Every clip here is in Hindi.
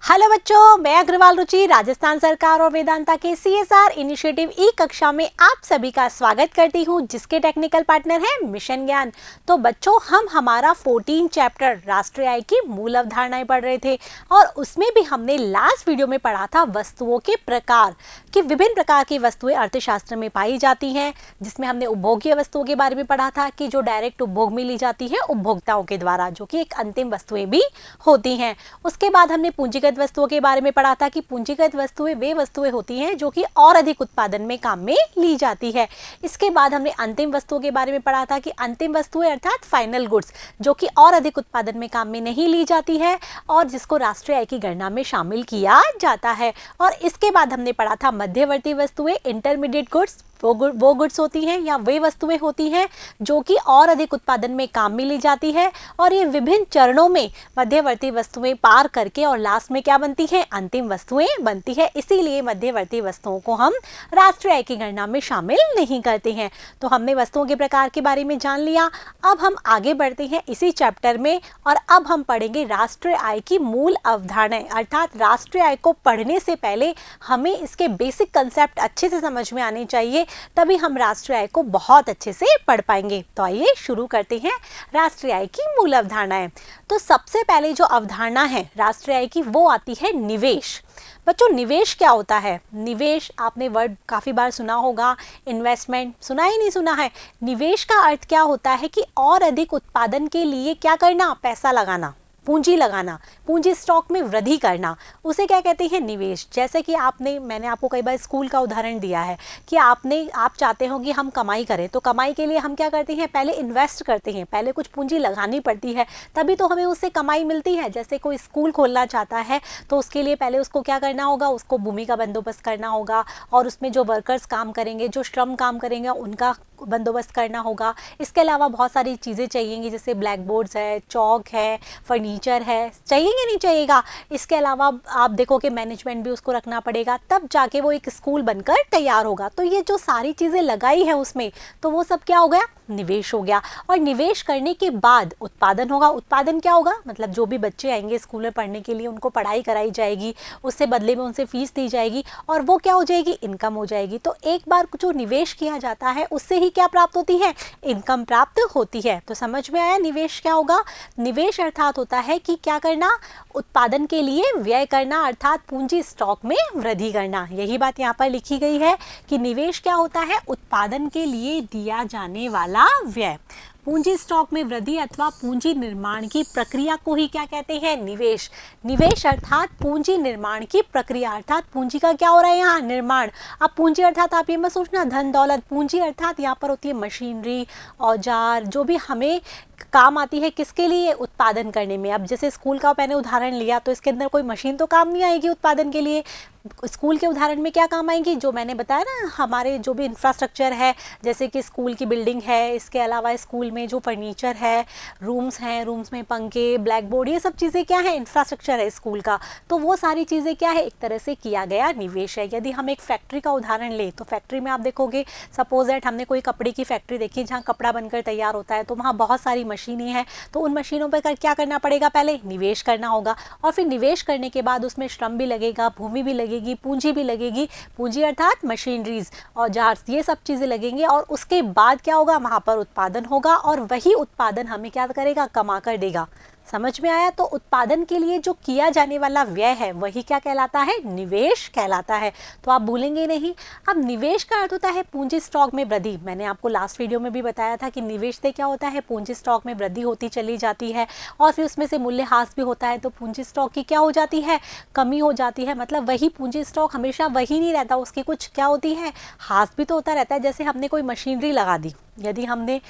हेलो बच्चों, मैं अग्रवाल रुचि राजस्थान सरकार और वेदांता के CSR इनिशिएटिव ई कक्षा में आप सभी का स्वागत करती हूं, जिसके टेक्निकल पार्टनर है मिशन ज्ञान। तो बच्चों, हम हमारा 14 चैप्टर राष्ट्रीय आय की मूल अवधारणाएं पढ़ रहे थे और उसमें भी हमने लास्ट वीडियो में पढ़ा था वस्तुओं के प्रकार कि विभिन्न प्रकार की वस्तुएं अर्थशास्त्र में पाई जाती हैं, जिसमें हमने उपभोग्य वस्तुओं के बारे में पढ़ा था कि जो डायरेक्ट उपभोग में ली जाती है उपभोक्ताओं के द्वारा, जो कि एक अंतिम वस्तुएं भी होती हैं। उसके बाद हमने पूंजीगत वस्तुओं के बारे में पढ़ा था कि पूंजीगत वस्तुएं वे वस्तुएं होती हैं जो कि और अधिक उत्पादन में काम में ली जाती है। इसके बाद हमने अंतिम वस्तुओं के बारे में पढ़ा था कि अंतिम वस्तुएं अर्थात फाइनल गुड्स, जो कि और अधिक उत्पादन में काम में नहीं ली जाती है और जिसको राष्ट्रीय आय की गणना में शामिल किया जाता है। और इसके बाद हमने पढ़ा था मध्यवर्ती वस्तुएं, इंटरमीडिएट गुड्स, वो गुड्स होती हैं या वे वस्तुएं होती हैं जो कि और अधिक उत्पादन में काम में ली जाती है और ये विभिन्न चरणों में मध्यवर्ती वस्तुएं पार करके और लास्ट में क्या बनती है, अंतिम वस्तुएं बनती है। इसीलिए मध्यवर्ती वस्तुओं को हम राष्ट्रीय आय की गणना में शामिल नहीं करते हैं। तो हमने वस्तुओं के प्रकार के बारे में जान लिया। अब हम आगे बढ़ते हैं इसी चैप्टर में और अब हम पढ़ेंगे राष्ट्रीय आय की मूल अवधारणाएं, अर्थात राष्ट्रीय आय को पढ़ने से पहले हमें इसके बेसिक कंसेप्ट अच्छे से समझ में आने चाहिए, तभी हम राष्ट्रीय आय को बहुत अच्छे से पढ़ पाएंगे। तो आइए शुरू करते हैं राष्ट्रीय आय की मूल अवधारणाएं। तो सबसे पहले जो अवधारणा है राष्ट्रीय आय की वो आती है निवेश। बच्चों, निवेश क्या होता है? निवेश आपने वर्ड काफ़ी बार सुना होगा, इन्वेस्टमेंट सुना ही नहीं सुना है। निवेश का अर्थ क्या होता है कि और अधिक उत्पादन के लिए क्या करना, पैसा लगाना, पूंजी लगाना, पूंजी स्टॉक में वृद्धि करना, उसे क्या कहते हैं, निवेश। जैसे कि मैंने आपको कई बार स्कूल का उदाहरण दिया है कि आप चाहते हो कि हम कमाई करें, तो कमाई के लिए हम क्या करते हैं, पहले इन्वेस्ट करते हैं, पहले कुछ पूंजी लगानी पड़ती है, तभी तो हमें उससे कमाई मिलती है। जैसे कोई स्कूल खोलना चाहता है तो उसके लिए पहले उसको क्या करना होगा, उसको भूमि का बंदोबस्त करना होगा और उसमें जो वर्कर्स काम करेंगे, जो श्रम काम करेंगे, उनका बंदोबस्त करना होगा। इसके अलावा बहुत सारी चीज़ें चाहिएंगी, जैसे ब्लैक बोर्ड्स है, चौक है, फर्नीचर है, चाहिएगा नहीं चाहिएगा। इसके अलावा आप देखो कि मैनेजमेंट भी उसको रखना पड़ेगा, तब जाके वो एक स्कूल बनकर तैयार होगा। तो ये जो सारी चीज़ें लगाई है उसमें, तो वो सब क्या हो गया, निवेश हो गया। और निवेश करने के बाद उत्पादन होगा। उत्पादन क्या होगा, मतलब जो भी बच्चे आएंगे स्कूल में पढ़ने के लिए, उनको पढ़ाई कराई जाएगी, उससे बदले में उनसे फीस दी जाएगी और वो क्या हो जाएगी, इनकम हो जाएगी। तो एक बार जो निवेश किया जाता है उससे ही क्या प्राप्त होती है, इनकम प्राप्त होती है। तो समझ में आया निवेश क्या होगा। निवेश अर्थात होता है कि क्या करना, उत्पादन के लिए व्यय करना, अर्थात पूंजी स्टॉक में वृद्धि करना। यही बात यहाँ पर लिखी गई है कि निवेश क्या होता है, उत्पादन के लिए दिया जाने वाला व्यय। पूंजी स्टॉक में वृद्धि अथवा पूंजी निर्माण की प्रक्रिया को ही क्या कहते हैं, निवेश। निवेश अर्थात पूंजी निर्माण की प्रक्रिया, अर्थात पूंजी का क्या हो रहा है यहाँ, निर्माण। अब पूंजी अर्थात आप ये मत सोचना धन दौलत, पूंजी अर्थात यहाँ पर होती है मशीनरी, औजार, जो भी हमें काम आती है, किसके लिए, उत्पादन करने में। अब जैसे स्कूल का मैंने उदाहरण लिया तो इसके अंदर कोई मशीन तो काम नहीं आएगी उत्पादन के लिए। स्कूल के उदाहरण में क्या काम आएंगी, जो मैंने बताया ना, हमारे जो भी इंफ्रास्ट्रक्चर है, जैसे कि स्कूल की बिल्डिंग है, इसके अलावा स्कूल में जो फर्नीचर है, रूम्स हैं, रूम्स में पंखे, ब्लैक बोर्ड, ये सब चीज़ें क्या है, इंफ्रास्ट्रक्चर है स्कूल का। तो वो सारी चीज़ें क्या है, एक तरह से किया गया निवेश है। यदि हम एक फैक्ट्री का उदाहरण लें तो फैक्ट्री में आप देखोगे, सपोज दैट हमने कोई कपड़े की फैक्ट्री देखी जहाँ कपड़ा बनकर तैयार होता है, तो वहाँ बहुत सारी मशीनें हैं। तो उन मशीनों पर क्या करना पड़ेगा, पहले निवेश करना होगा और फिर निवेश करने के बाद उसमें श्रम भी लगेगा, भूमि भी लगेगी, पूंजी भी लगेगी। पूंजी अर्थात मशीनरीज, औजार्स, ये सब चीज़ें लगेंगे और उसके बाद क्या होगा, वहाँ पर उत्पादन होगा और वही उत्पादन हमें क्या करेगा, कमा कर देगा। समझ में आया। तो उत्पादन के लिए जो किया जाने वाला व्यय है वही क्या कहलाता है, निवेश कहलाता है। तो आप भूलेंगे नहीं। अब निवेश का अर्थ होता है पूंजी स्टॉक में वृद्धि। मैंने आपको लास्ट वीडियो में भी बताया था कि निवेश से क्या होता है, पूंजी स्टॉक में वृद्धि होती चली जाती है और फिर उसमें से मूल्यह्रास भी होता है, तो पूंजी स्टॉक की क्या हो जाती है, कमी हो जाती है। मतलब वही पूंजी स्टॉक हमेशा वही नहीं रहता, उसकी कुछ क्या होती है, ह्रास भी तो होता रहता है। जैसे हमने कोई मशीनरी लगा दी, यदि हमने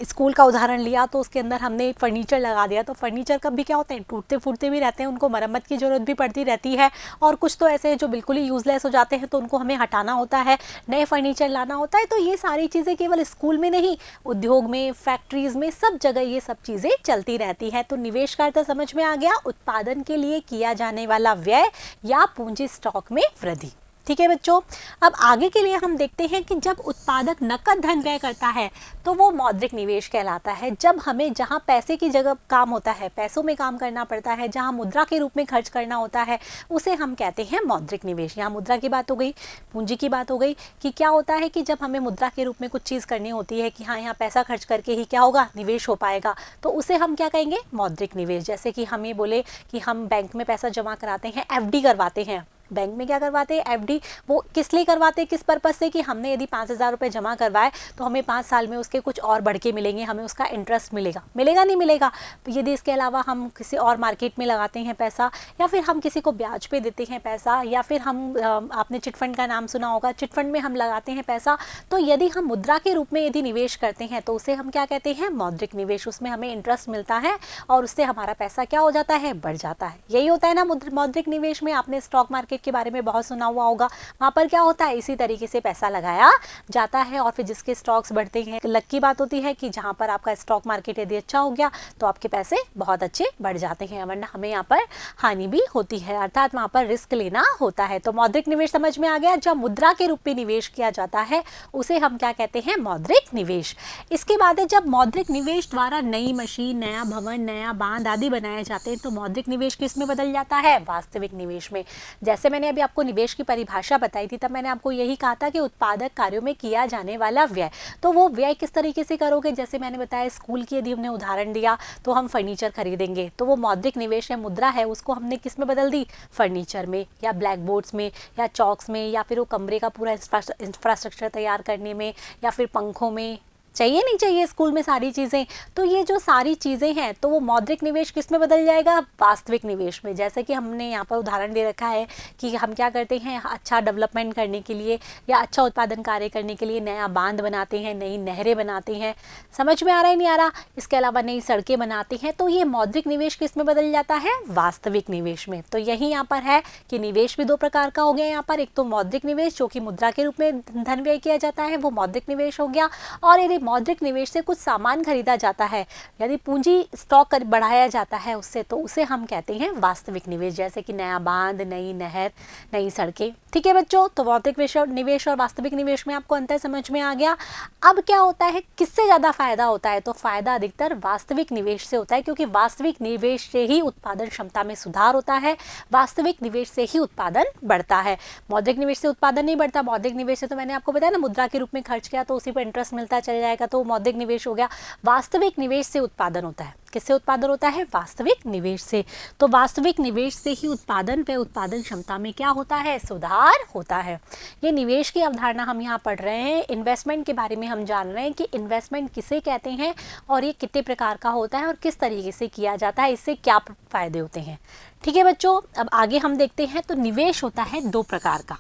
स्कूल का उदाहरण लिया तो उसके अंदर हमने फर्नीचर लगा दिया, तो फर्नीचर कब भी क्या होते हैं, टूटते फूटते भी रहते हैं, उनको मरम्मत की ज़रूरत भी पड़ती रहती है। और कुछ तो ऐसे जो बिल्कुल ही यूज़लेस हो जाते हैं, तो उनको हमें हटाना होता है, नए फर्नीचर लाना होता है। तो ये सारी चीज़ें केवल स्कूल में नहीं, उद्योग में, फैक्ट्रीज़ में, सब जगह ये सब चीज़ें चलती रहती है। तो निवेश का अर्थ समझ में आ गया, उत्पादन के लिए किया जाने वाला व्यय या पूंजी स्टॉक में वृद्धि। ठीक है बच्चों। अब आगे के लिए हम देखते हैं कि जब उत्पादक नकद धन व्यय करता है तो वो मौद्रिक निवेश कहलाता है। जब हमें जहाँ पैसे की जगह काम होता है, पैसों में काम करना पड़ता है, जहाँ मुद्रा के रूप में खर्च करना होता है, उसे हम कहते हैं मौद्रिक निवेश। यहाँ मुद्रा की बात हो गई, पूंजी की बात हो गई कि क्या होता है कि जब हमें मुद्रा के रूप में कुछ चीज़ करनी होती है कि हाँ यहाँ पैसा खर्च करके ही क्या होगा, निवेश हो पाएगा, तो उसे हम क्या कहेंगे, मौद्रिक निवेश। जैसे कि हम ये बोले कि हम बैंक में पैसा जमा कराते हैं, एफडी करवाते हैं। बैंक में क्या करवाते हैं, एफडी। वो किस लिए करवाते हैं, किस पर्पज़ से, कि हमने यदि 5,000 रुपये जमा करवाए तो हमें 5 साल में उसके कुछ और बढ़ के मिलेंगे, हमें उसका इंटरेस्ट मिलेगा, मिलेगा नहीं मिलेगा। यदि इसके अलावा हम किसी और मार्केट में लगाते हैं पैसा, या फिर हम किसी को ब्याज पे देते हैं पैसा, या फिर हम आपने चिटफंड का नाम सुना होगा, चिटफंड में हम लगाते हैं पैसा, तो यदि हम मुद्रा के रूप में यदि निवेश करते हैं तो उसे हम क्या कहते हैं, मौद्रिक निवेश। उसमें हमें इंटरेस्ट मिलता है और उससे हमारा पैसा क्या हो जाता है, बढ़ जाता है। यही होता है ना मौद्रिक निवेश में। आपने स्टॉक मार्केट के बारे में बहुत सुना हुआ होगा, वहाँ पर क्या होता है, इसी तरीके से पैसा लगाया जाता है और फिर जिसके स्टॉक्स बढ़ते हैं, लक की बात होती है कि जहाँ पर आपका स्टॉक मार्केट यदि अच्छा हो गया तो आपके पैसे बहुत अच्छे बढ़ जाते हैं, वरना हमें यहाँ पर हानि भी होती है, अर्थात वहाँ पर रिस्क लेना होता है। तो मौद्रिक निवेश समझ में आ गया। जब मुद्रा के रूप में निवेश किया जाता है उसे हम क्या कहते हैं, मौद्रिक निवेश। इसके बाद है जब मौद्रिक निवेश द्वारा नई मशीन, नया भवन, नया बांध आदि बनाए जाते हैं तो मौद्रिक निवेश किस में बदल जाता है, वास्तविक निवेश में। जैसे मैंने अभी आपको निवेश की परिभाषा बताई थी, तब मैंने आपको यही कहा था कि उत्पादक कार्यों में किया जाने वाला व्यय। तो वो व्यय किस तरीके से करोगे, जैसे मैंने बताया स्कूल की यदि हमने उदाहरण दिया तो हम फर्नीचर खरीदेंगे, तो वो मौद्रिक निवेश है, मुद्रा है, उसको हमने किस में बदल दी, फर्नीचर में, या ब्लैक बोर्ड्स में, या चॉक्स में, या फिर वो कमरे का पूरा इंफ्रास्ट्रक्चर तैयार करने में, या फिर पंखों में। चाहिए नहीं चाहिए स्कूल में सारी चीज़ें, तो ये जो सारी चीज़ें हैं तो वो मौद्रिक निवेश किस में बदल जाएगा, वास्तविक निवेश में। जैसे कि हमने यहाँ पर उदाहरण दे रखा है कि हम क्या करते हैं, अच्छा डेवलपमेंट करने के लिए या अच्छा उत्पादन कार्य करने के लिए नया बांध बनाते हैं, नई नहरें बनाते हैं, समझ में आ रहा है नहीं आ रहा, इसके अलावा नई सड़कें बनाते हैं, तो ये मौद्रिक निवेश किस में बदल जाता है, वास्तविक निवेश में। तो यही यहाँ पर है कि निवेश भी दो प्रकार का हो गया यहाँ पर, एक तो मौद्रिक निवेश जो कि मुद्रा के रूप में धन व्यय किया जाता है, वो मौद्रिक निवेश हो गया, और यदि मौद्रिक निवेश से कुछ सामान खरीदा जाता है, यदि पूंजी स्टॉक बढ़ाया जाता है उससे, तो उसे हम कहते हैं वास्तविक निवेश, जैसे कि नया बांध, नई नहर, नई सड़कें। ठीक है बच्चों, तो मौद्रिक निवेश और वास्तविक निवेश में आपको अंतर समझ में आ गया। अब क्या होता है, किससे ज़्यादा फायदा होता है, तो फायदा अधिकतर वास्तविक निवेश से होता है, क्योंकि वास्तविक निवेश से ही उत्पादन क्षमता में सुधार होता है, वास्तविक निवेश से ही उत्पादन बढ़ता है। मौद्रिक निवेश से उत्पादन नहीं बढ़ता। मौद्रिक निवेश से तो मैंने आपको बताया ना, मुद्रा के रूप में खर्च किया तो उसी पर इंटरेस्ट मिलता चल जाएगा, तो मौद्रिक निवेश हो गया। वास्तविक निवेश से उत्पादन होता है, किससे उत्पादन होता है, वास्तविक निवेश से। तो वास्तविक निवेश से ही उत्पादन व उत्पादन क्षमता में क्या होता है, सुधार होता है। ये निवेश की अवधारणा हम यहाँ पढ़ रहे हैं, इन्वेस्टमेंट के बारे में हम जान रहे हैं कि इन्वेस्टमेंट किसे कहते हैं और ये कितने प्रकार का होता है और किस तरीके से किया जाता है, इससे क्या फायदे होते हैं। ठीक है बच्चों, अब आगे हम देखते हैं। तो निवेश होता है दो प्रकार का,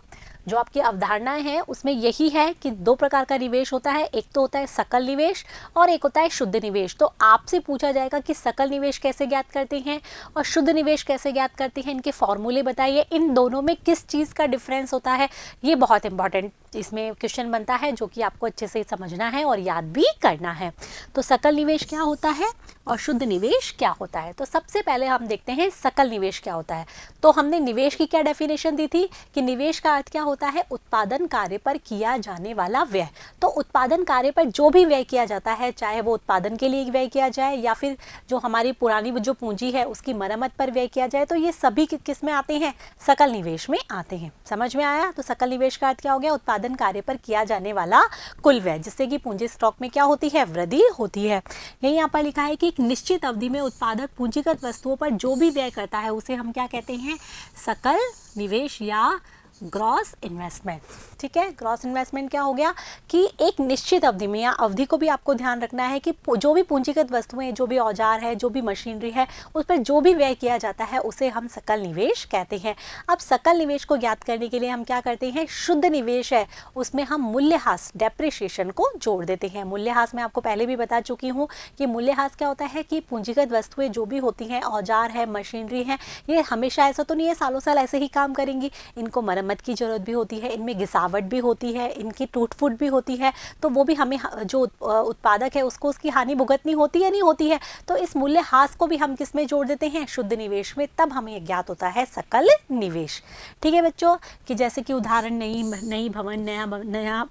जो आपकी अवधारणाएं हैं उसमें यही है कि दो प्रकार का निवेश होता है, एक तो होता है सकल निवेश और एक होता है शुद्ध निवेश। तो आपसे पूछा जाएगा कि सकल निवेश कैसे ज्ञात करते हैं और शुद्ध निवेश कैसे ज्ञात करते हैं, इनके फॉर्मूले बताइए, इन दोनों में किस चीज़ का डिफरेंस होता है। ये बहुत इंपॉर्टेंट इसमें क्वेश्चन बनता है, जो कि आपको अच्छे से समझना है और याद भी करना है। तो सकल निवेश क्या होता है और शुद्ध निवेश क्या होता है। तो सबसे पहले हम देखते हैं सकल निवेश क्या होता है। तो हमने निवेश की क्या डेफिनेशन दी थी कि निवेश का अर्थ क्या होता है, उत्पादन कार्य पर किया जाने वाला व्यय। तो उत्पादन कार्य पर जो भी व्यय किया जाता है, चाहे वो उत्पादन के लिए व्यय किया जाए या फिर जो हमारी पुरानी जो पूंजी है उसकी मरम्मत पर व्यय किया जाए, तो ये सभी किस में आते हैं, सकल निवेश में आते हैं। समझ में आया। तो सकल निवेश का अर्थ क्या हो गया, उत्पादन कार्य पर किया जाने वाला कुल व्यय, जिससे कि पूंजी स्टॉक में क्या होती है, वृद्धि होती है। यही यहाँ पर लिखा है कि एक निश्चित अवधि में उत्पादक पूंजीगत वस्तुओं पर जो भी व्यय करता है उसे हम क्या कहते हैं, सकल निवेश या ग्रॉस इन्वेस्टमेंट। ठीक है, ग्रॉस इन्वेस्टमेंट क्या हो गया कि एक निश्चित अवधि में, या अवधि को भी आपको ध्यान रखना है कि जो भी पूंजीगत वस्तुएं, जो भी औजार है, जो भी मशीनरी है, उस पर जो भी व्यय किया जाता है उसे हम सकल निवेश कहते हैं। अब सकल निवेश को ज्ञात करने के लिए हम क्या करते हैं, शुद्ध निवेश है उसमें हम मूल्यह्रास, डेप्रिसिएशन को जोड़ देते हैं। मूल्यह्रास मैं आपको पहले भी बता चुकी हूँ कि मूल्यह्रास क्या होता है कि पूंजीगत वस्तुएं जो भी होती हैं, औजार है, मशीनरी है, ये हमेशा ऐसा तो नहीं है सालों साल ऐसे ही काम करेंगी, इनको मरम्मत मरम्मत की ज़रूरत भी होती है, इनमें घिसावट भी होती है, इनकी टूट फूट भी होती है, तो वो भी हमें जो उत्पादक है उसको उसकी हानि भुगतनी होती है नहीं होती है। तो इस मूल्यह्रास को भी हम किस में जोड़ देते हैं, शुद्ध निवेश में, तब हमें ज्ञात होता है सकल निवेश। ठीक है बच्चों, कि जैसे कि उदाहरण नई भवन, नया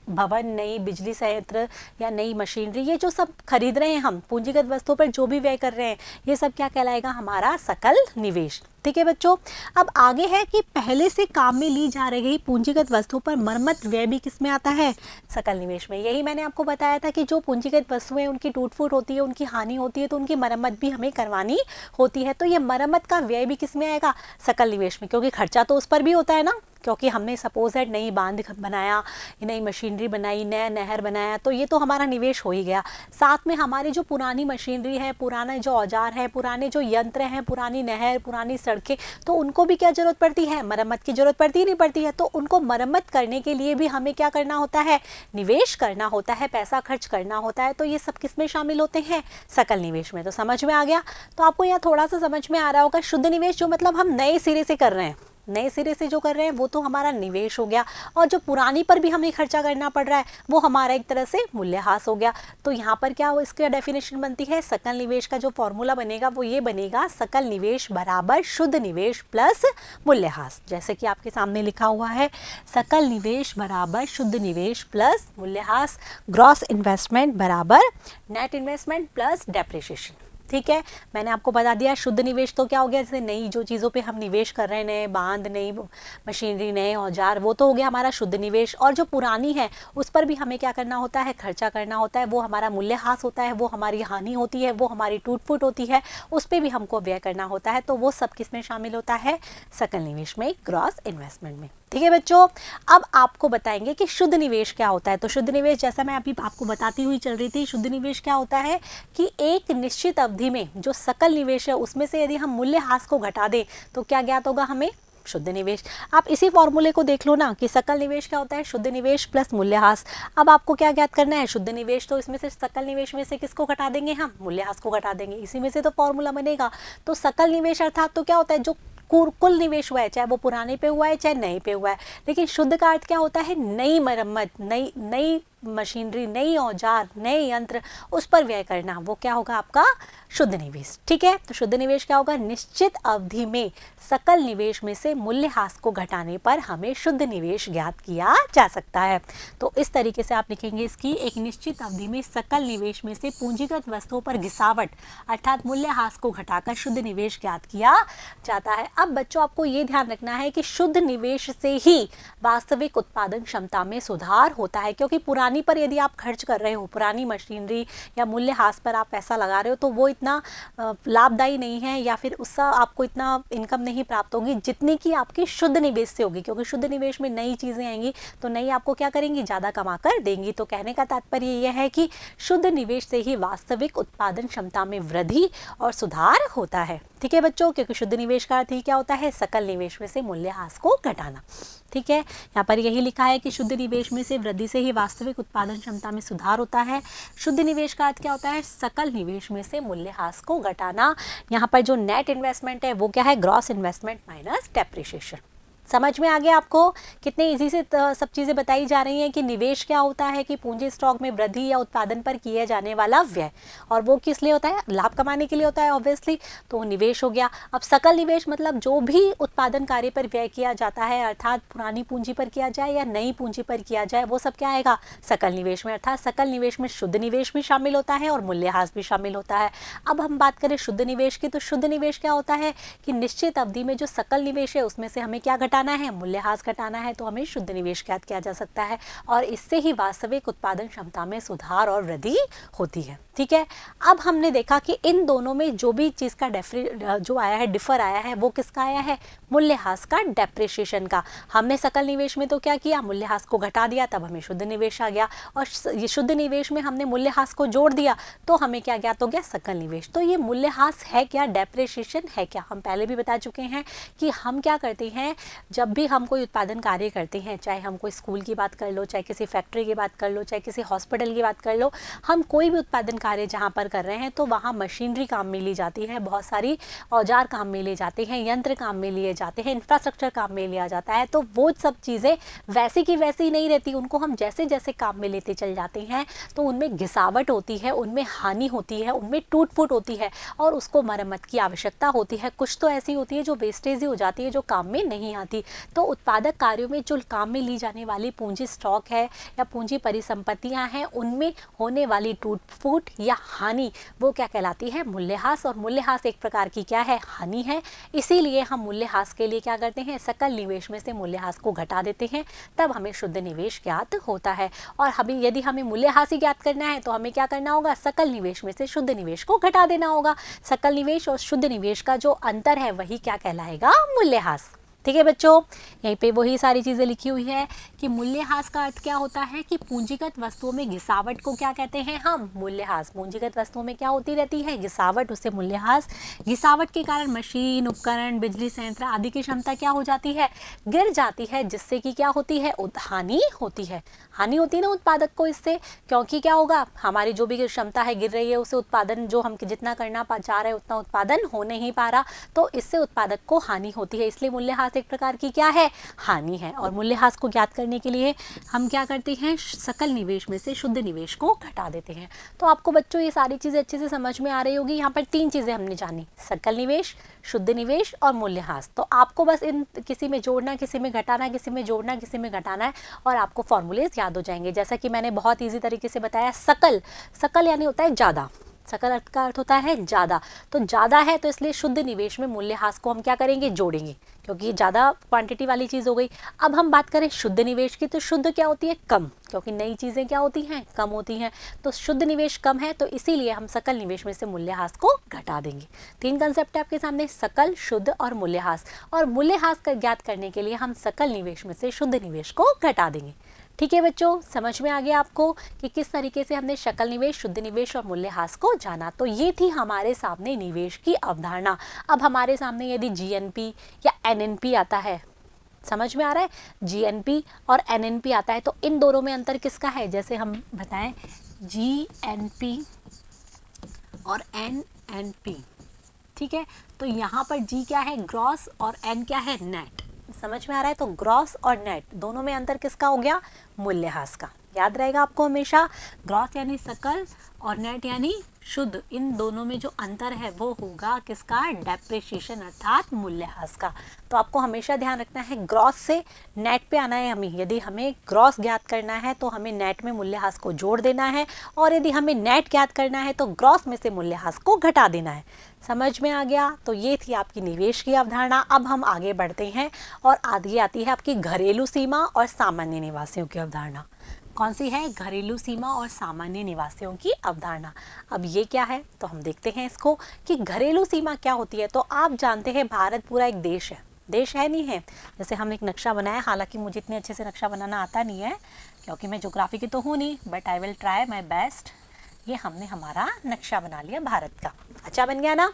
भवन, नई बिजली संयंत्र या नई मशीनरी, ये जो सब खरीद रहे हैं हम, पूंजीगत वस्तुओं पर जो भी व्यय कर रहे हैं, ये सब क्या कहलाएगा, हमारा सकल निवेश। ठीक है बच्चों, अब आगे है कि पहले से काम में ली जा रही पूंजीगत वस्तुओं पर मरम्मत व्यय भी किस में आता है, सकल निवेश में। यही मैंने आपको बताया था कि जो पूंजीगत वस्तुएं उनकी टूट फूट होती है, उनकी हानि होती है, तो उनकी मरम्मत भी हमें करवानी होती है, तो ये मरम्मत का व्यय भी किस में आएगा, सकल निवेश में, क्योंकि खर्चा तो उस पर भी होता है ना, क्योंकि हमने सपोज है नई बांध बनाया, नई मशीनरी बनाई, नया नहर बनाया, तो ये तो हमारा निवेश हो ही गया। साथ में हमारी जो पुरानी मशीनरी है, पुराना जो औजार है, पुराने जो यंत्र हैं, पुरानी नहर, पुरानी सड़कें, तो उनको भी क्या ज़रूरत पड़ती है, मरम्मत की ज़रूरत पड़ती ही नहीं पड़ती है, तो उनको मरम्मत करने के लिए भी हमें क्या करना होता है, निवेश करना होता है, पैसा खर्च करना होता है, तो ये सब किस में शामिल होते हैं, सकल निवेश में। तो समझ में आ गया। तो आपको यहाँ थोड़ा सा समझ में आ रहा होगा, शुद्ध निवेश जो मतलब हम नए सिरे से कर रहे हैं, नए सिरे से जो कर रहे हैं वो तो हमारा निवेश हो गया, और जो पुरानी पर भी हमें खर्चा करना पड़ रहा है वो हमारा एक तरह से मूल्यह्रास हो गया। तो यहाँ पर क्या हो, इसकी डेफिनेशन बनती है, सकल निवेश का जो फॉर्मूला बनेगा वो ये बनेगा, सकल निवेश बराबर शुद्ध निवेश प्लस मूल्यह्रास। जैसे कि आपके सामने लिखा हुआ है, सकल निवेश बराबर शुद्ध निवेश प्लस मूल्यह्रास, ग्रॉस इन्वेस्टमेंट बराबर नेट इन्वेस्टमेंट प्लस डेप्रिसिएशन। ठीक है, मैंने आपको बता दिया शुद्ध निवेश तो क्या हो गया, जैसे नई जो चीज़ों पे हम निवेश कर रहे हैं, नए बांध, नई मशीनरी, नए औजार, वो तो हो गया हमारा शुद्ध निवेश, और जो पुरानी है उस पर भी हमें क्या करना होता है, खर्चा करना होता है, वो हमारा मूल्यह्रास होता है, वो हमारी हानि होती है, वो हमारी टूट फूट होती है, उस पर भी हमको व्यय करना होता है, तो वो सब किस में शामिल होता है, सकल निवेश में, ग्रॉस इन्वेस्टमेंट में। ठीक है बच्चों, अब आपको बताएंगे कि शुद्ध निवेश क्या होता है। तो शुद्ध निवेश, जैसा मैं अभी आपको बताती हुई चल रही थी, शुद्ध निवेश क्या होता है कि एक निश्चित अवधि में जो सकल निवेश है उसमें से यदि हम मूल्यह्रास को घटा दें तो क्या ज्ञात होगा हमें, शुद्ध निवेश। आप इसी फॉर्मूले को देख लो ना कि सकल निवेश क्या होता है, शुद्ध निवेश प्लस मूल्यह्रास। अब आपको क्या ज्ञात करना है, शुद्ध निवेश, तो इसमें से सकल निवेश में से किसको घटा देंगे हम, मूल्यह्रास को घटा देंगे, इसी में से तो फॉर्मूला बनेगा। तो सकल निवेश अर्थात तो क्या होता है, जो कुल निवेश हुआ है, चाहे वो पुराने पे हुआ है चाहे नए पे हुआ है, लेकिन शुद्ध का अर्थ क्या होता है, नई मरम्मत, नई मशीनरी, नई औजार, नए यंत्र, उस पर व्यय करना, वो क्या होगा आपका शुद्ध निवेश। ठीक है, तो शुद्ध निवेश क्या होगा, निश्चित अवधि में सकल निवेश में से मूल्यह्रास को घटाने पर हमें शुद्ध निवेश ज्ञात किया जा सकता है। तो इस तरीके से आप लिखेंगे इसकी, एक निश्चित अवधि में सकल निवेश में से पूंजीगत वस्तुओं पर घिसावट अर्थात मूल्यह्रास को घटाकर शुद्ध निवेश ज्ञात किया जाता है। अब बच्चों आपको ये ध्यान रखना है कि शुद्ध निवेश से ही वास्तविक उत्पादन क्षमता में सुधार होता है, क्योंकि पुरानी पर यदि आप खर्च कर रहे हो, पुरानी मशीनरी या मूल्यह्रास पर आप पैसा लगा रहे हो, तो वो इतना लाभदायी नहीं है, या फिर उससे आपको इतना इनकम नहीं प्राप्त होगी जितनी की आपकी शुद्ध निवेश से होगी, क्योंकि शुद्ध निवेश में नई चीज़ें आएंगी तो नई आपको क्या करेंगी, ज़्यादा कमा कर देंगी। तो कहने का तात्पर्य यह है कि शुद्ध निवेश से ही वास्तविक उत्पादन क्षमता में वृद्धि और सुधार होता है। ठीक है बच्चों, क्योंकि शुद्ध निवेश का अर्थ ही क्या होता है, सकल निवेश में से मूल्यह्रास को घटाना। ठीक है, यहाँ पर यही लिखा है कि शुद्ध निवेश में से वृद्धि से ही वास्तविक उत्पादन क्षमता में सुधार होता है। शुद्ध निवेश का अर्थ क्या होता है, सकल निवेश में से मूल्यह्रास को घटाना। यहाँ पर जो नेट इन्वेस्टमेंट है वो क्या है, ग्रॉस इन्वेस्टमेंट माइनस डेप्रिसिएशन। समझ में आ गया आपको, कितने इजी से सब चीज़ें बताई जा रही हैं कि निवेश क्या होता है कि पूंजी स्टॉक में वृद्धि या उत्पादन पर किया जाने वाला व्यय, और वो किस लिए होता है, लाभ कमाने के लिए होता है ऑब्वियसली, तो वो निवेश हो गया। अब सकल निवेश मतलब जो भी उत्पादन कार्य पर व्यय किया जाता है, अर्थात पुरानी पूंजी पर किया जाए या नई पूंजी पर किया जाए, वो सब क्या आएगा, सकल निवेश में। अर्थात सकल निवेश में शुद्ध निवेश भी शामिल होता है और मूल्यह्रास भी शामिल होता है। अब हम बात करें शुद्ध निवेश की, तो शुद्ध निवेश क्या होता है कि निश्चित अवधि में जो सकल निवेश है उसमें से हमें क्या घटाना है, मूल्यह्रास घटाना है, तो हमें शुद्ध निवेश ज्ञात किया जा सकता है, और इससे ही वास्तविक उत्पादन क्षमता में सुधार और वृद्धि होती है। ठीक है, अब हमने देखा कि इन दोनों में जो भी चीज़ का जो आया है, डिफर आया है, वो किसका आया है, मूल्यह्रास का, डेप्रिसिएशन का। हमने सकल निवेश में तो क्या किया, मूल्यह्रास को घटा दिया, तब हमें शुद्ध निवेश आ गया, और ये शुद्ध निवेश में हमने मूल्यह्रास को जोड़ दिया तो हमें क्या ज्ञात हो गया, सकल निवेश। तो ये मूल्यह्रास है क्या, डेप्रिसिएशन है क्या, हम पहले भी बता चुके हैं कि हम क्या करते हैं, जब भी हम कोई उत्पादन कार्य करते हैं, चाहे हम कोई स्कूल की बात कर लो, चाहे किसी फैक्ट्री की बात कर लो, चाहे किसी हॉस्पिटल की बात कर लो, हम कोई भी उत्पादन कार्य जहाँ पर कर रहे हैं तो वहाँ मशीनरी काम में ली जाती है, बहुत सारी औजार काम में लिए जाते हैं, यंत्र काम में लिए जाते हैं, इंफ्रास्ट्रक्चर काम में लिया जाता है। तो वो सब चीज़ें वैसी की वैसी नहीं रहती, उनको हम जैसे जैसे काम में लेते चल जाते हैं तो उनमें घिसावट होती है, उनमें हानि होती है, उनमें टूट फूट होती है और उसको मरम्मत की आवश्यकता होती है। कुछ तो ऐसी होती है जो वेस्टेज ही हो जाती है, जो काम में नहीं आती। तो उत्पादक कार्यों में जो काम में ली जाने वाली पूंजी स्टॉक है या पूंजी परिसंपत्तियां हैं, उनमें होने वाली टूट फूट या हानि वो क्या कहलाती है? मूल्यह्रास। और मूल्यह्रास एक प्रकार की क्या है? हानि है। इसीलिए हम मूल्यह्रास के लिए क्या करते हैं? सकल निवेश में से मूल्यह्रास को घटा देते हैं, तब हमें शुद्ध निवेश ज्ञात होता है। और यदि हमें मूल्यह्रास ही ज्ञात करना है तो हमें क्या करना होगा? सकल निवेश में से शुद्ध निवेश को घटा देना होगा। सकल निवेश और शुद्ध निवेश का जो अंतर है वही क्या कहलाएगा? मूल्यह्रास। ठीक है बच्चों, यहीं पे वही सारी चीज़ें लिखी हुई है कि मूल्यह्रास का अर्थ क्या होता है कि पूंजीगत वस्तुओं में घिसावट को क्या कहते हैं हम? मूल्यह्रास। पूंजीगत वस्तुओं में क्या होती रहती है? घिसावट, उससे मूल्यह्रास। घिसावट के कारण मशीन, उपकरण, बिजली संयंत्र आदि की क्षमता क्या हो जाती है? गिर जाती है, जिससे कि क्या होती है? हानि होती है। हानि होती है ना उत्पादक को इससे, क्योंकि क्या होगा? हमारी जो भी क्षमता है गिर रही है, उसे उत्पादन जो हम जितना करना चाह रहे हैं उतना उत्पादन हो नहीं पा रहा, तो इससे उत्पादक को हानि होती है। इसलिए मूल्यह्रास एक प्रकार की क्या है? हानि है। और मूल्यह्रास को ज्ञात करने के लिए हम क्या करते हैं? सकल निवेश में से शुद्ध निवेश को घटा देते हैं। तो आपको बच्चों ये सारी चीज़ें अच्छे से समझ में आ रही होगी। यहाँ पर 3 चीज़ें हमने जानी, सकल निवेश, शुद्ध निवेश और मूल्यह्रास। तो आपको बस इन किसी में जोड़ना, किसी में घटाना, किसी में जोड़ना, किसी में घटाना है और आपको फॉर्मूलेज याद हो जाएंगे। जैसा कि मैंने बहुत ईजी तरीके से बताया, सकल, सकल यानी होता है ज़्यादा, सकल अर्थ का अर्थ होता है ज़्यादा। तो ज़्यादा है तो इसलिए शुद्ध निवेश में मूल्यह्रास को हम क्या करेंगे? जोड़ेंगे, क्योंकि ये ज़्यादा क्वांटिटी वाली चीज़ हो गई। अब हम बात करें शुद्ध निवेश की, तो शुद्ध क्या होती है? कम, क्योंकि नई चीज़ें क्या होती हैं? कम होती हैं। तो शुद्ध निवेश कम है, तो इसीलिए हम सकल निवेश में से मूल्यह्रास को घटा देंगे। 3 कंसेप्ट है आपके सामने, सकल, शुद्ध और मूल्यह्रास। और मूल्यह्रास का ज्ञात करने के लिए हम सकल निवेश में से शुद्ध निवेश को घटा देंगे। ठीक है बच्चों, समझ में आ गया आपको कि किस तरीके से हमने सकल निवेश, शुद्ध निवेश और मूल्यह्रास को जाना। तो ये थी हमारे सामने निवेश की अवधारणा। अब हमारे सामने यदि जीएनपी या एनएनपी आता है, समझ में आ रहा है? जीएनपी और एनएनपी आता है तो इन दोनों में अंतर किसका है? जैसे हम बताएं जीएनपी और एनएनपी, ठीक है। तो यहाँ पर जी क्या है? ग्रॉस, और एन क्या है? नेट। समझ में आ रहा है? तो ग्रॉस और नेट दोनों में अंतर किसका हो गया? मूल्यह्रास का। याद रहेगा आपको हमेशा, ग्रॉस यानी सकल और नेट यानी शुद्ध, इन दोनों में जो अंतर है वो होगा किसका? डेप्रिसिएशन अर्थात मूल्यह्रास का। तो आपको हमेशा ध्यान रखना है, ग्रॉस से नेट पे आना है हमें। यदि हमें ग्रॉस ज्ञात करना है तो हमें नेट में मूल्यह्रास को जोड़ देना है, और यदि हमें नेट ज्ञात करना है तो ग्रॉस में से मूल्यह्रास को घटा देना है। समझ में आ गया? तो ये थी आपकी निवेश की अवधारणा। अब हम आगे बढ़ते हैं और आगे आती है आपकी घरेलू सीमा और सामान्य निवासियों की अवधारणा। कौन सी है? घरेलू सीमा और सामान्य निवासियों की अवधारणा। अब ये क्या है तो हम देखते हैं इसको कि घरेलू सीमा क्या होती है। तो आप जानते हैं भारत पूरा एक देश है, देश है नहीं है? जैसे हम एक नक्शा बनाया, हालांकि मुझे इतने अच्छे से नक्शा बनाना आता नहीं है क्योंकि मैं ज्योग्राफी की तो हूँ नहीं, but I will try my best. ये हमने हमारा नक्शा बना लिया भारत का। अच्छा बन गया ना?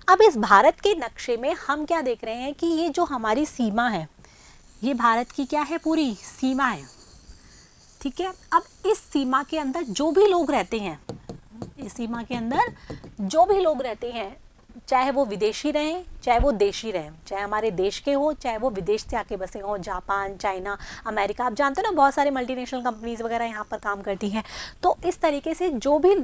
अब इस भारत के नक्शे में हम क्या देख रहे हैं कि ये जो हमारी सीमा है, ये भारत की क्या है? पूरी सीमा है, ठीक है। अब इस सीमा के अंदर जो भी लोग रहते हैं, इस सीमा के अंदर जो भी लोग रहते हैं, चाहे वो विदेशी रहें, चाहे वो देशी रहें, चाहे हमारे देश के हो, चाहे वो विदेश से आके बसे हों, जापान, चाइना, अमेरिका, आप जानते हो ना बहुत सारे मल्टीनेशनल कंपनीज वगैरह यहाँ पर काम करती हैं। तो इस तरीके से जो भी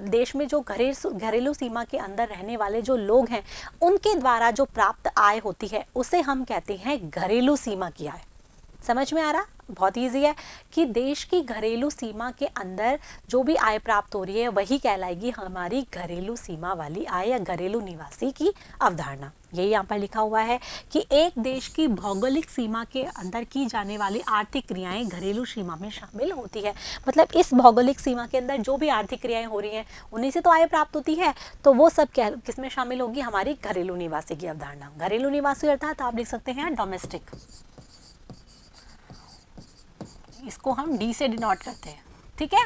देश में जो घरेलू सीमा के अंदर रहने वाले जो लोग हैं, उनके द्वारा जो प्राप्त आय होती है उसे हम कहते हैं घरेलू सीमा की आय। समझ में आ रहा? बहुत ईजी है कि देश की घरेलू सीमा के अंदर जो भी आय प्राप्त हो रही है वही कहलाएगी हमारी घरेलू सीमा वाली आय या घरेलू निवासी की अवधारणा। यही यहाँ पर लिखा हुआ है कि एक देश की भौगोलिक सीमा के अंदर की जाने वाली आर्थिक क्रियाएं घरेलू सीमा में शामिल होती है। मतलब इस भौगोलिक सीमा के अंदर जो भी आर्थिक क्रियाएं हो रही हैं उन्हीं से तो आय प्राप्त होती है, तो वो सब किस में शामिल होगी? हमारी घरेलू निवासी की अवधारणा। घरेलू निवासी अर्थात आप लिख सकते हैं डोमेस्टिक, इसको हम डी से डिनोट करते हैं, ठीक है।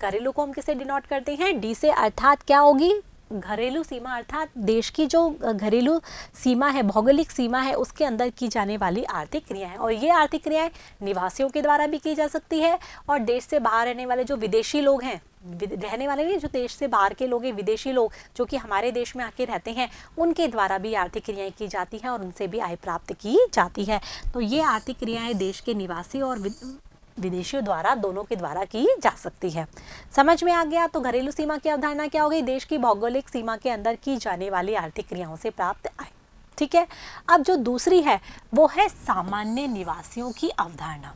घरेलू को हम किससे डिनोट करते हैं? डी से, अर्थात क्या होगी? घरेलू सीमा अर्थात देश की जो घरेलू सीमा है, भौगोलिक सीमा है, उसके अंदर की जाने वाली आर्थिक क्रियाएं। और ये आर्थिक क्रियाएं निवासियों के द्वारा भी की जा सकती है और देश से बाहर रहने वाले जो विदेशी लोग हैं, रहने वाले नहीं, जो देश से बाहर के लोग हैं, विदेशी लोग जो कि हमारे देश में आके रहते हैं, उनके द्वारा भी आर्थिक क्रियाएं की जाती हैं और उनसे भी आय प्राप्त की जाती है। तो ये आर्थिक क्रियाएं देश के निवासी और विदेशियों द्वारा, दोनों के द्वारा की जा सकती है। समझ में आ गया? तो घरेलू सीमा की अवधारणा क्या हो गई? देश की भौगोलिक सीमा के अंदर की जाने वाली आर्थिक क्रियाओं से प्राप्त आय। ठीक है। अब जो दूसरी है वो है सामान्य निवासियों की अवधारणा।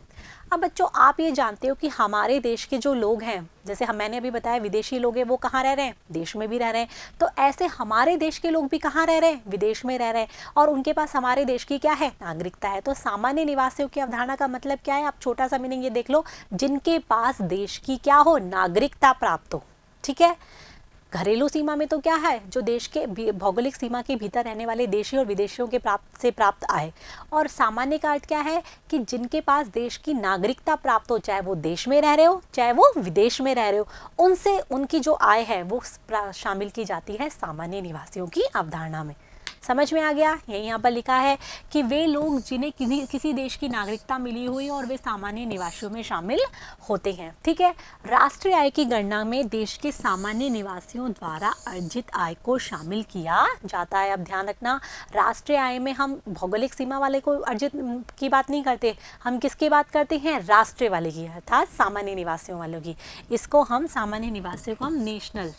अब बच्चों, आप ये जानते हो कि हमारे देश के जो लोग हैं, जैसे मैंने अभी बताया विदेशी लोग हैं, वो कहाँ रह रहे हैं? देश में भी रह रहे हैं। तो ऐसे हमारे देश के लोग भी कहाँ रह रहे हैं? विदेश में रह रहे हैं और उनके पास हमारे देश की क्या है? नागरिकता है। तो सामान्य निवासियों की अवधारणा का मतलब क्या है? आप छोटा सा मीनिंग ये देख लो, जिनके पास देश की क्या हो? नागरिकता प्राप्त हो। ठीक है। घरेलू सीमा में तो क्या है? जो देश के भौगोलिक सीमा के भीतर रहने वाले देशी और विदेशियों के प्राप्त आय। और सामान्य का अर्थ क्या है? कि जिनके पास देश की नागरिकता प्राप्त हो, चाहे वो देश में रह रहे हो चाहे वो विदेश में रह रहे हो, उनसे उनकी जो आय है वो शामिल की जाती है सामान्य निवासियों की अवधारणा में। समझ में आ गया? यही यहाँ पर लिखा है कि वे लोग जिन्हें किसी देश की नागरिकता मिली हुई और वे सामान्य निवासियों में शामिल होते हैं। ठीक है। राष्ट्रीय आय की गणना में देश के सामान्य निवासियों द्वारा अर्जित आय को शामिल किया जाता है। अब ध्यान रखना, राष्ट्रीय आय में हम भौगोलिक सीमा वाले को अर्जित की बात नहीं करते, हम किसकी बात करते हैं? राष्ट्रीय वाले की, अर्थात सामान्य निवासियों वालों की। इसको हम सामान्य निवासियों को हम नेशनल,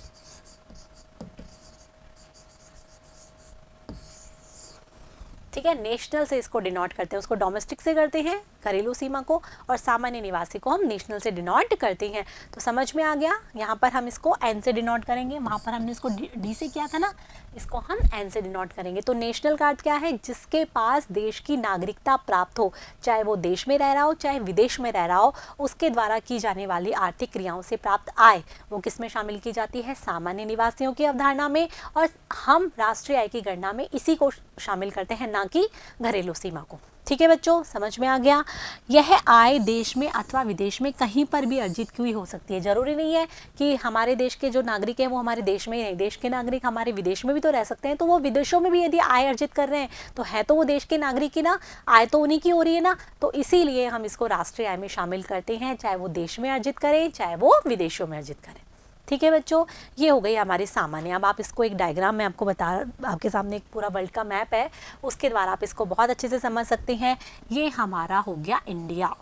ठीक है, नेशनल से इसको डिनोट करते हैं। उसको डोमेस्टिक से करते हैं घरेलू सीमा को, और सामान्य निवासी को हम नेशनल से डिनोट करते हैं। तो समझ में आ गया? यहाँ पर हम इसको एन से डिनोट करेंगे, वहाँ पर हमने इसको डी से किया था ना, इसको हम एन से डिनोट करेंगे। तो नेशनल का अर्थ क्या है? जिसके पास देश की नागरिकता प्राप्त हो, चाहे वो देश में रह रहा हो चाहे विदेश में रह रहा हो, उसके द्वारा की जाने वाली आर्थिक क्रियाओं से प्राप्त आय वो किस में शामिल की जाती है? सामान्य निवासियों की अवधारणा में। और हम राष्ट्रीय आय की गणना में इसी को शामिल करते हैं, ना कि घरेलू सीमा को। ठीक है बच्चों, समझ में आ गया? यह आय देश में अथवा विदेश में कहीं पर भी अर्जित की हो सकती है। जरूरी नहीं है कि हमारे देश के जो नागरिक हैं वो हमारे देश में ही नहीं, देश के नागरिक हमारे विदेश में भी तो रह सकते हैं। तो वो विदेशों में भी यदि आय अर्जित कर रहे हैं तो है तो वो देश के नागरिक ही ना, आय तो उन्हीं की हो रही है ना। तो इसीलिए हम इसको राष्ट्रीय आय में शामिल करते हैं, चाहे वो देश में अर्जित करें चाहे वो विदेशों में अर्जित करें। ठीक है बच्चों, ये हो गई हमारी सामान्य। अब आप इसको एक डायग्राम में आपको आपके सामने एक पूरा वर्ल्ड का मैप है, उसके द्वारा आप इसको बहुत अच्छे से समझ सकते हैं। ये हमारा हो गया इंडिया।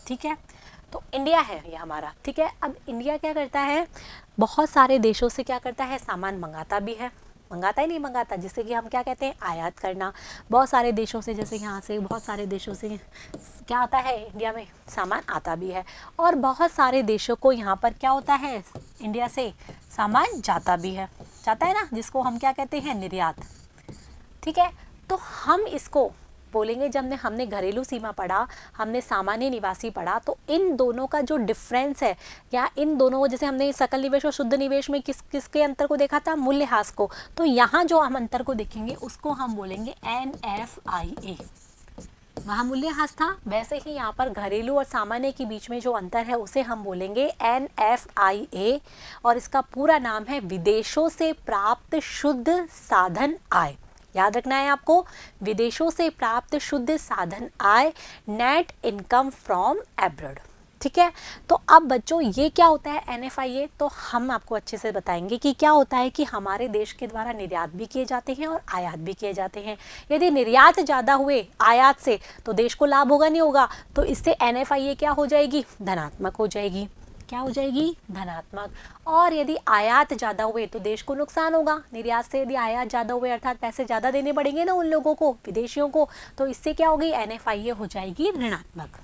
ठीक है, तो इंडिया है ये हमारा। ठीक है, अब इंडिया क्या करता है? बहुत सारे देशों से क्या करता है? सामान मंगाता भी है, मंगाता ही नहीं मंगाता, जिससे कि हम क्या कहते हैं? आयात करना। बहुत सारे देशों से, जैसे यहाँ से बहुत सारे देशों से क्या आता है? इंडिया में सामान आता भी है। और बहुत सारे देशों को यहाँ पर क्या होता है? इंडिया से सामान जाता भी है, जाता है ना, जिसको हम क्या कहते हैं? निर्यात। ठीक है, तो हम इसको बोलेंगे, जब हमने घरेलू सीमा पढ़ा, हमने सामान्य निवासी पढ़ा, तो इन दोनों का जो डिफरेंस है, या इन दोनों, जैसे हमने सकल निवेश और शुद्ध निवेश में किसके अंतर को देखा था? मूल्यह्रास को। तो यहाँ जो हम अंतर को देखेंगे उसको हम बोलेंगे NFIA। वहाँ मूल्यह्रास था, वैसे ही यहाँ पर घरेलू और सामान्य के बीच में जो अंतर है उसे हम बोलेंगे NFIA, और इसका पूरा नाम है विदेशों से प्राप्त शुद्ध साधन आय। याद रखना है आपको, विदेशों से प्राप्त शुद्ध साधन आय, नेट इनकम फ्रॉम एब्रॉड। ठीक है, तो अब बच्चों ये क्या होता है NFIA? तो हम आपको अच्छे से बताएंगे कि क्या होता है कि हमारे देश के द्वारा निर्यात भी किए जाते हैं और आयात भी किए जाते हैं। यदि निर्यात ज़्यादा हुए आयात से तो देश को लाभ होगा, नहीं होगा? तो इससे NFIA क्या हो जाएगी? धनात्मक हो जाएगी। क्या हो जाएगी? धनात्मक। और यदि आयात ज़्यादा हुए तो देश को नुकसान होगा। निर्यात से यदि आयात ज़्यादा हुए, अर्थात पैसे ज़्यादा देने पड़ेंगे ना उन लोगों को, विदेशियों को, तो इससे क्या होगी? NFIA हो जाएगी ऋणात्मक।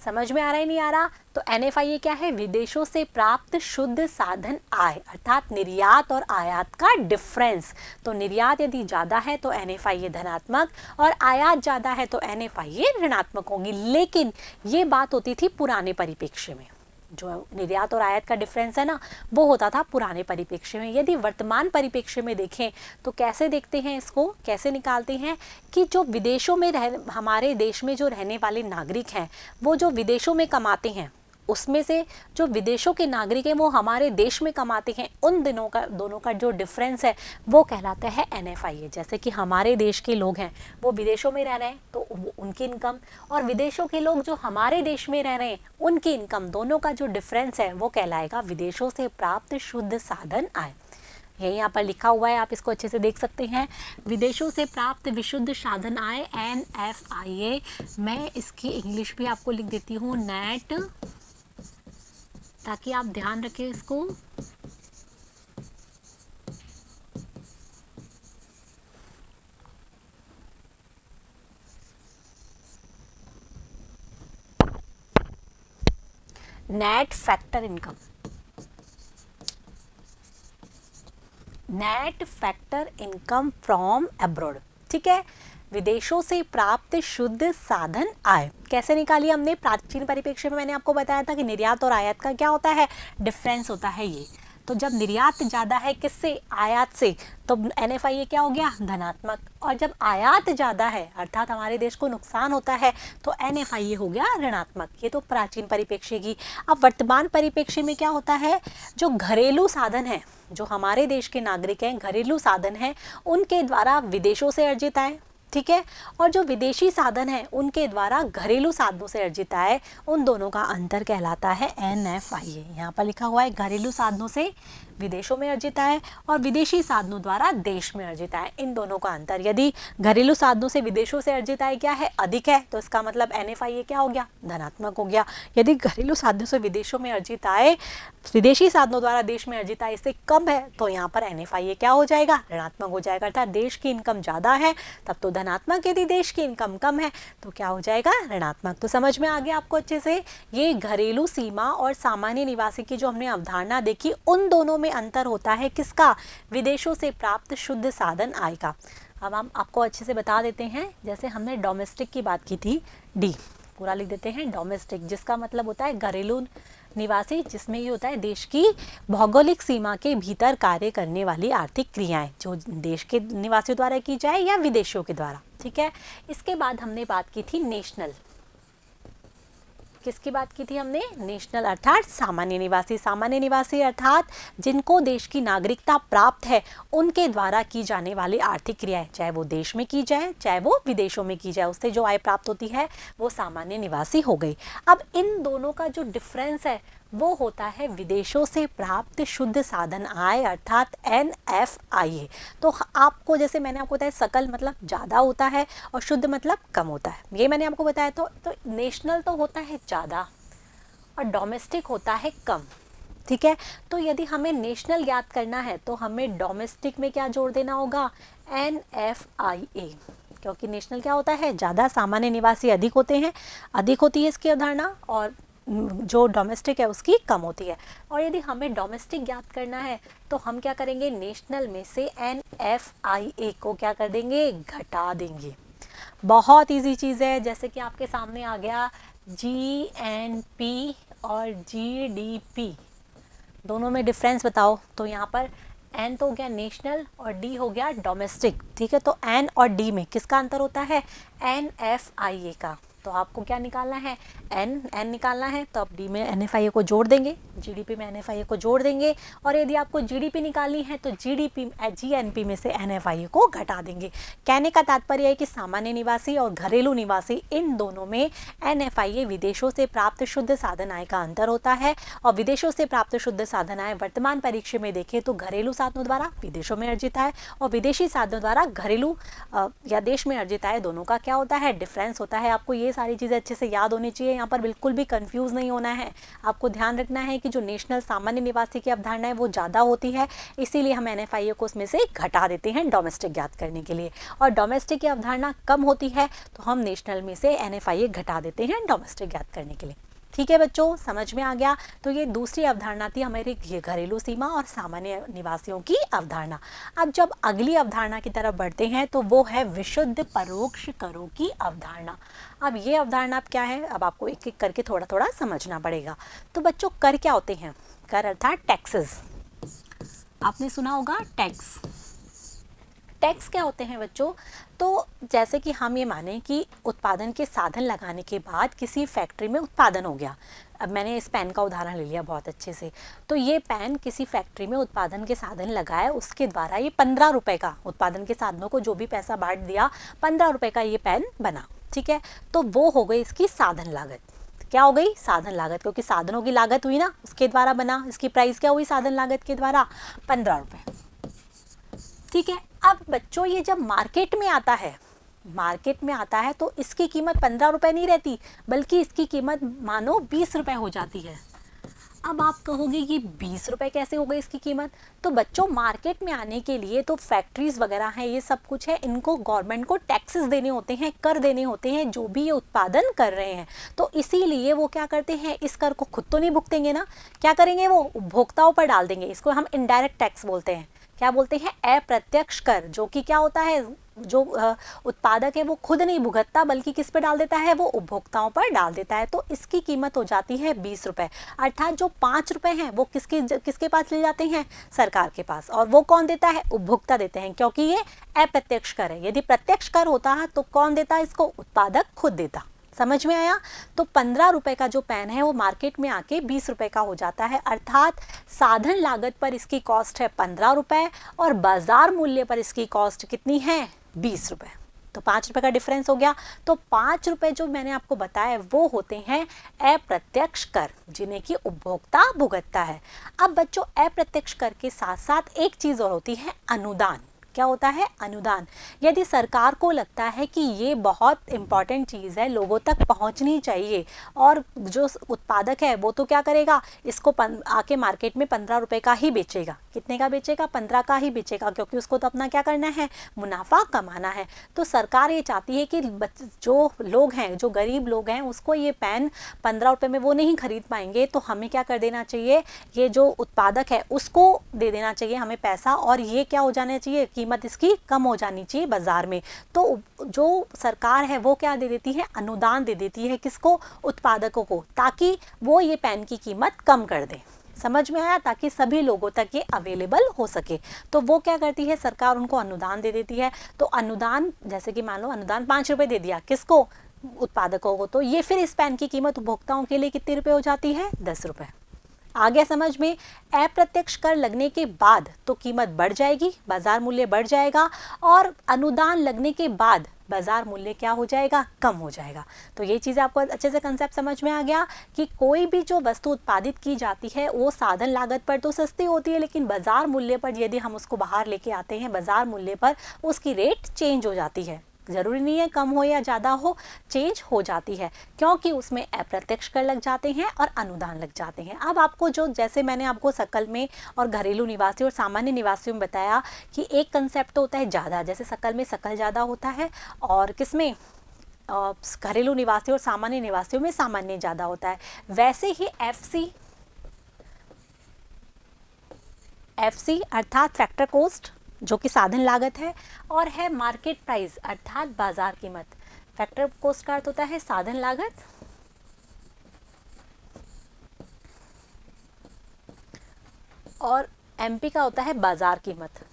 समझ में आ रहा है, नहीं आ रहा? तो NFIA क्या है? विदेशों से प्राप्त शुद्ध साधन आय, अर्थात निर्यात और आयात का डिफरेंस। तो निर्यात यदि ज़्यादा है तो NFIA धनात्मक, और आयात ज़्यादा है तो NFIA ऋणात्मक होगी। लेकिन ये बात होती थी पुराने परिप्रेक्ष्य में, जो निर्यात और आयात का डिफरेंस है ना, वो होता था पुराने परिप्रेक्ष्य में। यदि वर्तमान परिप्रेक्ष्य में देखें तो कैसे देखते हैं इसको, कैसे निकालते हैं कि जो विदेशों में हमारे देश में जो रहने वाले नागरिक हैं, वो जो विदेशों में कमाते हैं उसमें से जो विदेशों के नागरिक हैं वो हमारे देश में कमाते हैं, उन दोनों का जो डिफरेंस है वो कहलाता है NFIA। जैसे कि हमारे देश के लोग हैं वो विदेशों में रह रहे हैं तो उनकी इनकम, और विदेशों के लोग जो हमारे देश में रह रहे हैं उनकी इनकम, दोनों का जो डिफरेंस है वो कहलाएगा विदेशों से प्राप्त शुद्ध साधन आय। ये यहाँ पर लिखा हुआ है, आप इसको अच्छे से देख सकते हैं, विदेशों से प्राप्त विशुद्ध साधन आय NFIA। मैं इसकी इंग्लिश भी आपको लिख देती हूँ, नेट, ताकि आप ध्यान रखें इसको। Net factor income, net factor income from abroad, ठीक है। विदेशों से प्राप्त शुद्ध साधन आय कैसे निकाली हमने? प्राचीन परिप्रेक्ष्य में मैंने आपको बताया था कि निर्यात और आयात का क्या होता है, डिफरेंस होता है ये। तो जब निर्यात ज़्यादा है किससे? आयात से, तो NFIA क्या हो गया? धनात्मक। और जब आयात ज़्यादा है अर्थात हमारे देश को नुकसान होता है तो NFIA हो गया ऋणात्मक। ये तो प्राचीन परिप्रेक्ष्य की। अब वर्तमान परिप्रेक्ष्य में क्या होता है, जो घरेलू साधन है, जो हमारे देश के नागरिक हैं, घरेलू साधन हैं, उनके द्वारा विदेशों से अर्जित आय, ठीक है, और जो विदेशी साधन है उनके द्वारा घरेलू साधनों से अर्जित आय, उन दोनों का अंतर कहलाता है NFIA। यहाँ पर लिखा हुआ है घरेलू साधनों से विदेशों में अर्जित आय और विदेशी साधनों द्वारा देश में अर्जित आय, इन दोनों का अंतर। यदि घरेलू साधनों से विदेशों से अर्जित आय क्या है? अधिक है, तो इसका मतलब NFIA क्या हो गया? धनात्मक हो गया। यदि घरेलू साधनों से विदेशों में अर्जित आय विदेशी साधनों द्वारा देश में अर्जित आय से कम है तो यहाँ पर NFIA क्या हो जाएगा? ऋणात्मक हो जाएगा। अर्थात देश की इनकम ज़्यादा है तब तो धनात्मक, यदि देश की इनकम कम है तो क्या हो जाएगा? ऋणात्मक। तो समझ में आ गया आपको अच्छे से? ये घरेलू सीमा और सामान्य निवासी की जो हमने अवधारणा देखी, उन दोनों में अंतर होता है किसका? विदेशों से प्राप्त शुद्ध साधन आय का। अब हम आपको अच्छे से बता देते हैं, जैसे हमने डोमेस्टिक की बात की थी, D पूरा लिख देते हैं, डोमेस्टिक, जिसका मतलब होता है घरेलू निवासी, जिसमें ये होता है देश की भौगोलिक सीमा के भीतर कार्य करने वाली आर्थिक क्रियाएं, जो देश के निवासियों द्वारा की जाए या विदेशियों के द्वारा, ठीक है। इसके बाद हमने बात की थी नेशनल। किसकी बात की थी हमने? नेशनल, अर्थात सामान्य निवासी। सामान्य निवासी अर्थात जिनको देश की नागरिकता प्राप्त है उनके द्वारा की जाने वाली आर्थिक क्रियाएं, चाहे वो देश में की जाए चाहे वो विदेशों में की जाए, उससे जो आय प्राप्त होती है वो सामान्य निवासी हो गई। अब इन दोनों का जो डिफरेंस है वो होता है विदेशों से प्राप्त शुद्ध साधन आय अर्थात NFIA। तो आपको, जैसे मैंने आपको बताया, सकल मतलब ज़्यादा होता है और शुद्ध मतलब कम होता है, ये मैंने आपको बताया। तो नेशनल तो होता है ज़्यादा और डोमेस्टिक होता है कम, ठीक है। तो यदि हमें नेशनल ज्ञात करना है तो हमें डोमेस्टिक में क्या जोड़ देना होगा? NFIA, क्योंकि नेशनल क्या होता है? ज़्यादा, सामान्य निवासी अधिक होते हैं, अधिक होती है इसकी अवधारणा, और जो डोमेस्टिक है उसकी कम होती है। और यदि हमें डोमेस्टिक ज्ञात करना है तो हम क्या करेंगे? नेशनल में से NFIA को क्या कर देंगे? घटा देंगे। बहुत इजी चीज़ है, जैसे कि आपके सामने आ गया GNP और GDP, दोनों में डिफरेंस बताओ। तो यहाँ पर N तो हो गया नेशनल और D हो गया डोमेस्टिक, ठीक है। तो N और D में किसका अंतर होता है? NFIA का। तो आपको क्या निकालना है? N निकालना है, तो आप D में NFIA को जोड़ देंगे, GDP में NFIA को जोड़ देंगे। और यदि आपको GDP निकालनी है तो GNP में से NFIA को घटा देंगे। कहने का तात्पर्य है कि सामान्य निवासी और घरेलू निवासी, इन दोनों में NFIA विदेशों से प्राप्त शुद्ध साधन आय का अंतर होता है। और विदेशों से प्राप्त शुद्ध साधन आय वर्तमान परिप्रेक्ष्य में देखें तो घरेलू साधनों द्वारा विदेशों में अर्जित आय और विदेशी साधनों द्वारा घरेलू या देश में अर्जित आय, दोनों का क्या होता है? डिफरेंस होता है। आपको ये सारी चीज़ें अच्छे से याद होनी चाहिए, यहाँ पर बिल्कुल भी कंफ्यूज नहीं होना है। आपको ध्यान रखना है कि जो नेशनल सामान्य निवासी की अवधारणा है वो ज़्यादा होती है, इसीलिए हम NFIA को उसमें से घटा देते हैं डोमेस्टिक ज्ञात करने के लिए। और डोमेस्टिक की अवधारणा कम होती है तो हम नेशनल में से NFIA घटा देते हैं डोमेस्टिक ज्ञात करने के लिए। ठीक है बच्चों, समझ में आ गया? तो ये दूसरी अवधारणा थी हमारी घरेलू सीमा और सामान्य निवासियों की अवधारणा। अब जब अगली अवधारणा की तरफ बढ़ते हैं तो वो है विशुद्ध परोक्ष करों की अवधारणा। अब ये अवधारणा क्या है, अब आपको एक एक करके थोड़ा थोड़ा समझना पड़ेगा। तो बच्चों, कर क्या होते हैं? कर अर्थात टैक्सेस। आपने सुना होगा टैक्स। टैक्स क्या होते हैं बच्चों? तो जैसे कि हम ये माने कि उत्पादन के साधन लगाने के बाद किसी फैक्ट्री में उत्पादन हो गया, अब मैंने इस पेन का उदाहरण ले लिया बहुत अच्छे से, तो ये पेन किसी फैक्ट्री में उत्पादन के साधन लगाए, उसके द्वारा ये 15 रुपये का, उत्पादन के साधनों को जो भी पैसा बांट दिया, 15 रुपये का ये पेन बना, ठीक है। तो वो हो गई इसकी साधन लागत। क्या हो गई? साधन लागत, क्योंकि साधनों की लागत हुई ना, उसके द्वारा बना। इसकी प्राइस क्या हुई साधन लागत के द्वारा? 15 रुपये, ठीक है। अब बच्चों ये जब मार्केट में आता है, मार्केट में आता है तो इसकी कीमत 15 रुपये नहीं रहती, बल्कि इसकी कीमत मानो 20 रुपये हो जाती है। अब आप कहोगे कि 20 रुपये कैसे हो गई इसकी कीमत? तो बच्चों मार्केट में आने के लिए तो फैक्ट्रीज वगैरह हैं, ये सब कुछ है, इनको गवर्नमेंट को टैक्सेस देने होते हैं, कर देने होते हैं, जो भी ये उत्पादन कर रहे हैं। तो इसीलिए वो क्या करते हैं, इस कर को खुद तो नहीं भुगतेंगे ना, क्या करेंगे, वो उपभोक्ताओं पर डाल देंगे। इसको हम इनडायरेक्ट टैक्स बोलते हैं। क्या बोलते हैं? अप्रत्यक्ष कर, जो कि क्या होता है, जो उत्पादक है वो खुद नहीं भुगतता, बल्कि किस पे डाल देता है, वो उपभोक्ताओं पर डाल देता है। तो इसकी कीमत हो जाती है 20 रुपये, अर्थात जो 5 रुपये हैं वो किसके पास ले जाते हैं? सरकार के पास। और वो कौन देता है? उपभोक्ता देते हैं, क्योंकि ये अप्रत्यक्ष कर है। यदि प्रत्यक्ष कर होता है तो कौन देता है इसको? उत्पादक खुद देता। समझ में आया? तो 15 रुपये का जो पेन है वो मार्केट में आके 20 रुपये का हो जाता है, अर्थात साधन लागत पर इसकी कॉस्ट है 15 रुपये और बाजार मूल्य पर इसकी कॉस्ट कितनी है? 20 रुपये। तो 5 रुपये का डिफरेंस हो गया। तो 5 रुपये जो मैंने आपको बताया वो होते हैं अप्रत्यक्ष कर, जिन्हें कि उपभोक्ता भुगतता है। अब बच्चों अप्रत्यक्ष कर के साथ साथ एक चीज़ और होती है, अनुदान। क्या होता है? अनुदान। यदि सरकार को लगता है कि ये बहुत इंपॉर्टेंट चीज़ है, लोगों तक पहुंचनी चाहिए, और जो उत्पादक है वो तो क्या करेगा, इसको आके मार्केट में 15 रुपये का ही बेचेगा। कितने का बेचेगा? 15 का ही बेचेगा, क्योंकि उसको तो अपना क्या करना है, मुनाफा कमाना है। तो सरकार ये चाहती है कि जो लोग हैं, जो गरीब लोग हैं, उसको ये पेन 15 रुपये में वो नहीं खरीद पाएंगे, तो हमें क्या कर देना चाहिए, ये जो उत्पादक है उसको दे देना चाहिए हमें पैसा, और ये क्या हो जाना चाहिए, कीमत इसकी कम हो जानी चाहिए बाजार में। तो जो सरकार है वो क्या दे देती है, अनुदान दे देती है, किसको? उत्पादकों को, ताकि वो ये पेन की कीमत कम कर दे। समझ में आया? ताकि सभी लोगों तक ये अवेलेबल हो सके। तो वो क्या करती है, सरकार उनको अनुदान दे देती है। तो अनुदान, जैसे कि मान लो अनुदान 5 रुपये दे दिया, किसको? उत्पादकों को। तो ये फिर इस पेन की कीमत उपभोक्ताओं के लिए कितने रुपये हो जाती है? 10 रुपये। आ गया समझ में? अप्रत्यक्ष कर लगने के बाद तो कीमत बढ़ जाएगी, बाजार मूल्य बढ़ जाएगा, और अनुदान लगने के बाद बाजार मूल्य क्या हो जाएगा? कम हो जाएगा। तो ये चीज़ आपको अच्छे से कंसेप्ट समझ में आ गया कि कोई भी जो वस्तु उत्पादित की जाती है वो साधन लागत पर तो सस्ती होती है, लेकिन बाजार मूल्य पर यदि हम उसको बाहर लेके आते हैं, बाजार मूल्य पर उसकी रेट चेंज हो जाती है। ज़रूरी नहीं है कम हो या ज़्यादा हो, चेंज हो जाती है, क्योंकि उसमें अप्रत्यक्ष कर लग जाते हैं और अनुदान लग जाते हैं। अब आपको जो, जैसे मैंने आपको सकल में और घरेलू निवासी और सामान्य निवासियों में बताया कि एक कंसेप्ट तो होता है ज़्यादा, जैसे सकल में सकल ज़्यादा होता है, और किसमें, घरेलू निवासी और सामान्य निवासियों में सामान्य ज़्यादा होता है। वैसे ही एफसी अर्थात फैक्टर कॉस्ट, जो कि साधन लागत है, और है मार्केट प्राइस अर्थात बाजार कीमत। फैक्टर कॉस्ट का अर्थ होता है साधन लागत, और एमपी का होता है बाजार कीमत।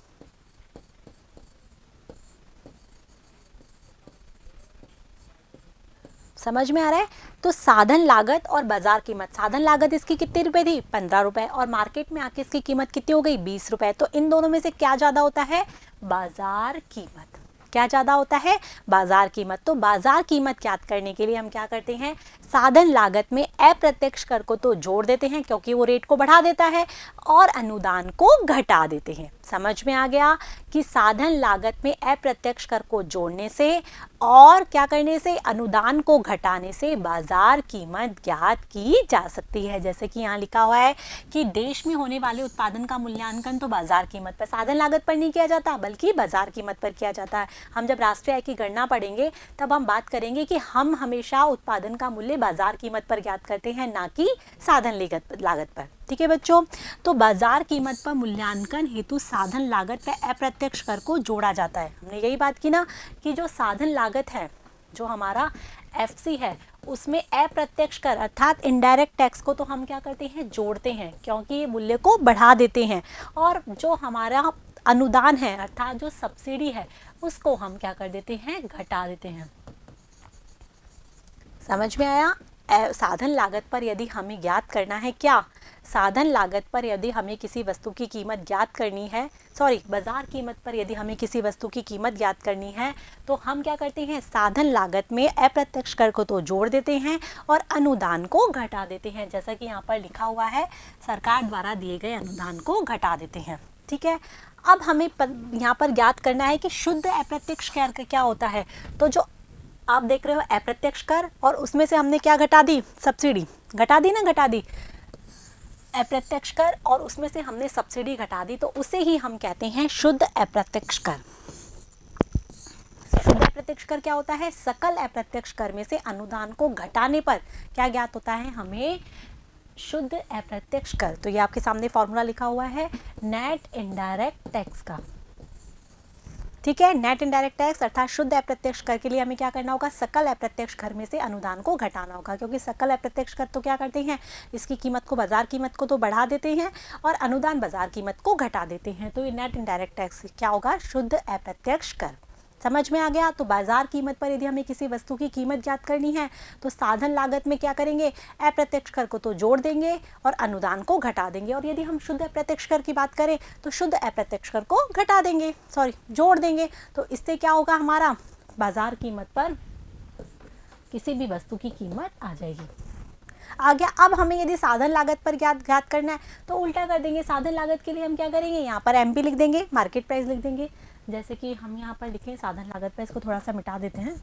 समझ में आ रहा है? तो साधन लागत और बाजार कीमत, साधन लागत इसकी कितने रुपए थी? 15 रुपए, और मार्केट में आके इसकी कीमत कितनी हो गई? 20 रुपए। तो इन दोनों में से क्या ज़्यादा होता है? बाजार कीमत। क्या ज़्यादा होता है? बाजार कीमत। तो बाजार कीमत ज्ञात करने के लिए हम क्या करते हैं, साधन लागत में अप्रत्यक्ष कर को तो जोड़ देते हैं, क्योंकि वो रेट को बढ़ा देता है, और अनुदान को घटा देते हैं। समझ में आ गया कि साधन लागत में अप्रत्यक्ष कर को जोड़ने से और क्या करने से, अनुदान को घटाने से बाजार कीमत ज्ञात की जा सकती है। जैसे कि यहाँ लिखा हुआ है कि देश में होने वाले उत्पादन का मूल्यांकन तो बाजार कीमत पर, साधन लागत पर नहीं किया जाता, बल्कि बाजार कीमत पर किया जाता है। हम जब राष्ट्रीय आय की गणना पढ़ेंगे तब हम बात करेंगे कि हम हमेशा उत्पादन का मूल्य बाजार कीमत पर ज्ञात करते हैं, ना कि साधन लागत पर। ठीक है बच्चों? तो बाजार कीमत पर मूल्यांकन हेतु साधन लागत पर अप्रत्यक्ष कर को जोड़ा जाता है। हमने यही बात की ना कि जो साधन लागत है, जो हमारा एफसी है, उसमें अप्रत्यक्ष कर अर्थात इनडायरेक्ट टैक्स को तो हम क्या करते हैं, जोड़ते हैं, क्योंकि ये मूल्य को बढ़ा देते हैं, और जो हमारा अनुदान है अर्थात जो सब्सिडी है उसको हम क्या कर देते हैं, घटा देते हैं। समझ में आया? साधन लागत पर यदि हमें ज्ञात करना है, क्या साधन लागत पर यदि हमें किसी वस्तु की कीमत ज्ञात करनी है, बाजार कीमत पर यदि हमें किसी वस्तु की कीमत ज्ञात करनी है, तो हम क्या करते हैं, साधन लागत में अप्रत्यक्ष कर को तो जोड़ देते हैं और अनुदान को घटा देते हैं। जैसा कि यहाँ पर लिखा हुआ है, सरकार द्वारा दिए गए अनुदान को घटा देते हैं। ठीक है, अब हमें यहाँ पर ज्ञात करना है कि शुद्ध अप्रत्यक्ष कर क्या होता है। तो जो आप देख रहे हो अप्रत्यक्ष कर, और उसमें से हमने क्या घटा दी, सब्सिडी घटा दी ना, घटा दी अप्रत्यक्ष कर, और उसमें से हमने सब्सिडी घटा दी, तो उसे ही हम कहते हैं शुद्ध अप्रत्यक्ष कर। शुद्ध अप्रत्यक्ष कर क्या होता है, सकल अप्रत्यक्ष कर में से अनुदान को घटाने पर क्या ज्ञात होता है हमें, शुद्ध अप्रत्यक्ष कर। तो ये आपके सामने फॉर्मूला लिखा हुआ है नेट इनडायरेक्ट टैक्स का। ठीक है, नेट इनडायरेक्ट टैक्स अर्थात शुद्ध अप्रत्यक्ष कर के लिए हमें क्या करना होगा, सकल अप्रत्यक्ष कर में से अनुदान को घटाना होगा, क्योंकि सकल अप्रत्यक्ष कर तो क्या करते हैं, इसकी कीमत को, बाजार कीमत को तो बढ़ा देते हैं और अनुदान बाजार कीमत को घटा देते हैं। तो ये नेट इनडायरेक्ट टैक्स क्या होगा, शुद्ध अप्रत्यक्ष कर। समझ में आ गया। तो बाजार कीमत पर यदि हमें किसी वस्तु की कीमत ज्ञात करनी है तो साधन लागत में क्या करेंगे, अप्रत्यक्ष कर को तो जोड़ देंगे और अनुदान को घटा देंगे। और यदि हम शुद्ध अप्रत्यक्ष कर की बात करें तो शुद्ध अप्रत्यक्ष कर को घटा देंगे, जोड़ देंगे। तो इससे क्या होगा, हमारा बाजार कीमत पर किसी भी वस्तु की कीमत आ जाएगी। आ गया। अब हमें यदि साधन लागत पर ज्ञात करना है तो उल्टा कर देंगे। साधन लागत के लिए हम क्या करेंगे, यहाँ पर एमपी लिख देंगे, मार्केट प्राइस लिख देंगे। जैसे कि हम यहाँ पर लिखें साधन लागत पर, इसको थोड़ा सा मिटा देते हैं।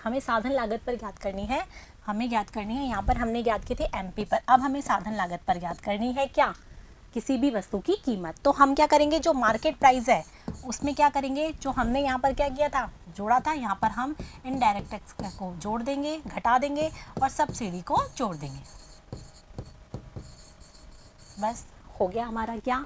हमें साधन लागत पर ज्ञात करनी है, यहाँ पर हमने ज्ञात की थी एमपी पर। अब हमें साधन लागत पर ज्ञात करनी है क्या, किसी भी वस्तु की कीमत। तो हम क्या करेंगे, जो मार्केट प्राइस है उसमें क्या करेंगे, जो हमने यहाँ पर क्या किया था, जोड़ा था, यहाँ पर हम इनडायरेक्ट टैक्स को जोड़ देंगे, घटा देंगे और सब्सिडी को जोड़ देंगे। बस हो गया हमारा क्या,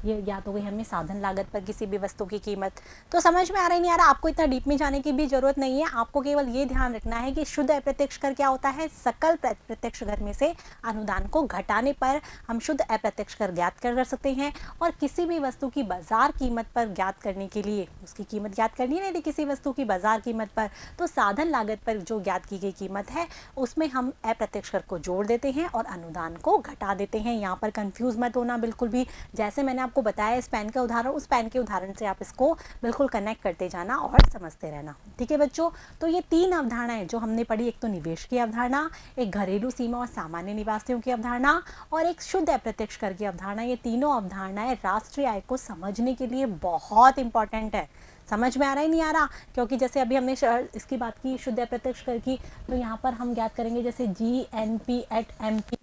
ये ज्ञात हो गई हमें साधन लागत पर किसी भी वस्तु की कीमत। तो समझ में आ रहा है नहीं आ रहा, आपको इतना डीप में जाने की भी जरूरत नहीं है। आपको केवल ये ध्यान रखना है कि शुद्ध अप्रत्यक्ष कर क्या होता है, सकल प्रत्यक्ष कर में से अनुदान को घटाने पर हम शुद्ध अप्रत्यक्ष कर ज्ञात कर सकते हैं। और किसी भी वस्तु की बाजार कीमत पर ज्ञात करने के लिए, उसकी कीमत ज्ञात करनी है यदि किसी वस्तु की बाजार कीमत पर, तो साधन लागत पर जो ज्ञात की गई कीमत है उसमें हम अप्रत्यक्ष कर को जोड़ देते हैं और अनुदान को घटा देते हैं। यहाँ पर कंफ्यूज मत होना बिल्कुल भी। जैसे मैंने आपको बताया इस पेन का उदाहरण, उस पेन के उदाहरण से आप इसको बिल्कुल कनेक्ट करते जाना और समझते रहना। ठीक है बच्चों, तो ये तीन अवधारणाएं जो हमने पढ़ी, एक तो निवेश की अवधारणा, एक घरेलू सीमा और सामान्य निवासियों की अवधारणा और एक शुद्ध अप्रत्यक्ष कर की अवधारणा। ये तीनों अवधारणाएं राष्ट्रीय आय को समझने के लिए बहुत इंपॉर्टेंट है। समझ में आ रहा है नहीं आ रहा, क्योंकि जैसे अभी हमने इसकी बात की शुद्ध अप्रत्यक्ष कर की, तो यहाँ पर हम ज्ञात करेंगे जैसे GNP at MP,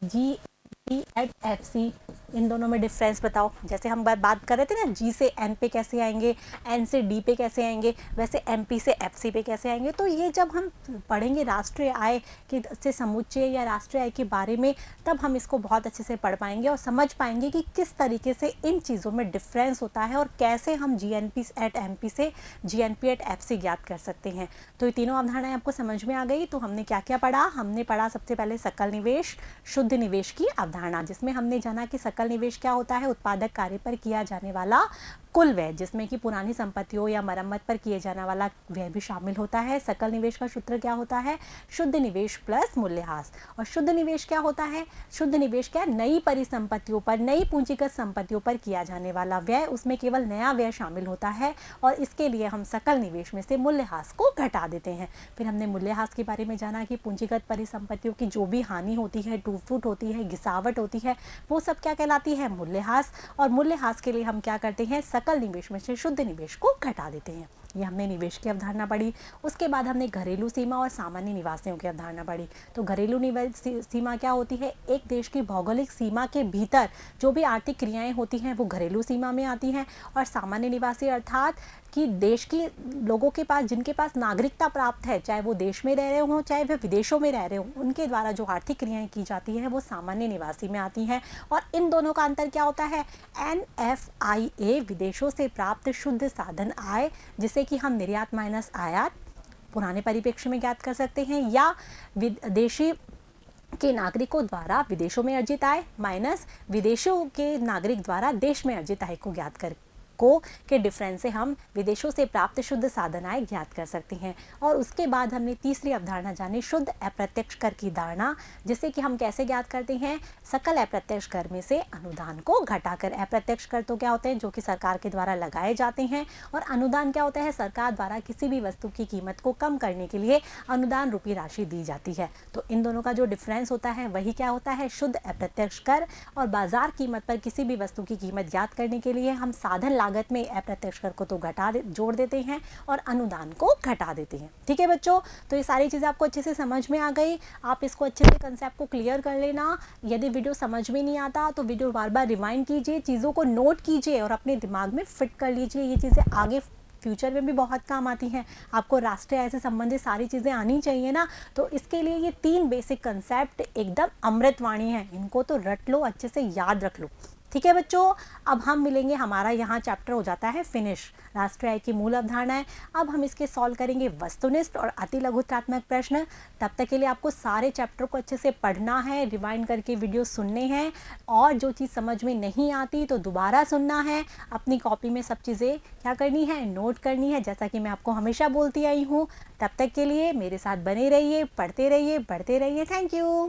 GNP at FC, इन दोनों में डिफरेंस बताओ। जैसे हम बात कर रहे थे ना, G से N पे कैसे आएंगे, N से D पे कैसे आएंगे, वैसे MP से FC पे कैसे आएंगे। तो ये जब हम पढ़ेंगे राष्ट्रीय आय के से समुच्चय या राष्ट्रीय आय के बारे में, तब हम इसको बहुत अच्छे से पढ़ पाएंगे और समझ पाएंगे कि किस तरीके से इन चीज़ों में डिफरेंस होता है और कैसे हम GNP एट MP से GNP एट FC ज्ञात कर सकते हैं। तो ये तीनों अवधारणाएं आपको समझ में आ गई। तो हमने क्या क्या पढ़ा, हमने पढ़ा सबसे पहले सकल निवेश, शुद्ध निवेश की अवधारणा, जिसमें हमने जाना कि सकल निवेश क्या होता है, उत्पादक कार्य पर किया जाने वाला कुल व्यय, जिसमें कि पुरानी संपत्तियों या मरम्मत पर किए जाने वाला व्यय भी शामिल होता है। सकल निवेश का सूत्र क्या होता है, शुद्ध निवेश प्लस मूल्यह्रास। और शुद्ध निवेश क्या होता है, शुद्ध निवेश क्या, नई परिसंपत्तियों पर, नई पूंजीगत संपत्तियों पर किया जाने वाला व्यय, उसमें केवल नया व्यय शामिल होता है और इसके लिए हम सकल निवेश में से मूल्यह्रास को घटा देते हैं। फिर हमने मूल्यह्रास के बारे में जाना कि पूंजीगत परिसंपत्तियों की जो भी हानि होती है, टूट फूट होती है, घिसावट होती है, वो सब क्या कहलाती है, मूल्यह्रास। और मूल्यह्रास के लिए हम क्या करते हैं, सकल निवेश में से शुद्ध निवेश को घटा देते हैं। ये हमने निवेश की अवधारणा पढ़ी। उसके बाद हमने घरेलू सीमा और सामान्य निवासियों की अवधारणा पढ़ी। तो घरेलू सीमा क्या होती है, एक देश की भौगोलिक सीमा के भीतर जो भी आर्थिक क्रियाएं होती हैं वो घरेलू सीमा में आती हैं। और सामान्य निवासी अर्थात कि देश के लोगों के पास, जिनके पास नागरिकता प्राप्त है, चाहे वो देश में रह रहे हों चाहे वे विदेशों में रह रहे हों, उनके द्वारा जो आर्थिक क्रियाएं की जाती हैं वो सामान्य निवासी में आती हैं। और इन दोनों का अंतर क्या होता है, NFIA विदेशों से प्राप्त शुद्ध साधन आय, जिसे कि हम निर्यात माइनस आयात पुराने परिप्रेक्ष्य में ज्ञात कर सकते हैं, या विदेशी के नागरिकों द्वारा विदेशों में अर्जित आय माइनस विदेशों के नागरिक द्वारा देश में अर्जित आय को ज्ञात कर के डिफरेंस से हम विदेशों से प्राप्त शुद्ध साधन आय ज्ञात कर सकते हैं। और उसके बाद हमने तीसरी अवधारणा जानी शुद्ध अप्रत्यक्ष कर की धारणा, जिसे कि हम कैसे ज्ञात करते हैं, सकल अप्रत्यक्ष कर में से अनुदान को घटाकर। अप्रत्यक्ष कर तो क्या होते हैं, जो कि सरकार के द्वारा लगाए जाते हैं, और अनुदान क्या होता है, सरकार द्वारा किसी भी वस्तु की कीमत को कम करने के लिए अनुदान रूपी राशि दी जाती है। तो इन दोनों का जो डिफरेंस होता है वही क्या होता है, शुद्ध अप्रत्यक्ष कर। और बाजार कीमत पर किसी भी वस्तु की कीमत ज्ञात करने के लिए हम साधन लागत में अप्रत्यक्ष कर को तो जोड़ देते हैं और अनुदान को घटा देते हैं। ठीक है बच्चों, तो ये सारी चीज़ें आपको अच्छे से समझ में आ गई। आप इसको अच्छे से कंसेप्ट को क्लियर कर लेना। यदि वीडियो समझ में नहीं आता तो वीडियो बार बार रिवाइंड कीजिए, चीज़ों को नोट कीजिए और अपने दिमाग में फिट कर लीजिए। ये चीज़ें आगे फ्यूचर में भी बहुत काम आती हैं। आपको राष्ट्रीय आय से संबंधित सारी चीज़ें आनी चाहिए ना, तो इसके लिए ये 3 बेसिक कंसेप्ट एकदम अमृतवाणी है। इनको तो रट लो, अच्छे से याद रख लो। ठीक है बच्चों, अब हम मिलेंगे, हमारा यहाँ चैप्टर हो जाता है फिनिश, राष्ट्रीय आय की मूल अवधारणाएं। अब हम इसके सॉल्व करेंगे वस्तुनिष्ठ और अति लघुत्रात्मक प्रश्न। तब तक के लिए आपको सारे चैप्टर को अच्छे से पढ़ना है, रिवाइंड करके वीडियो सुनने हैं, और जो चीज़ समझ में नहीं आती तो दोबारा सुनना है। अपनी कॉपी में सब चीज़ें क्या करनी है, नोट करनी है, जैसा कि मैं आपको हमेशा बोलती आई हूँ। तब तक के लिए मेरे साथ बने रहिए, पढ़ते रहिए, बढ़ते रहिए। Thank you.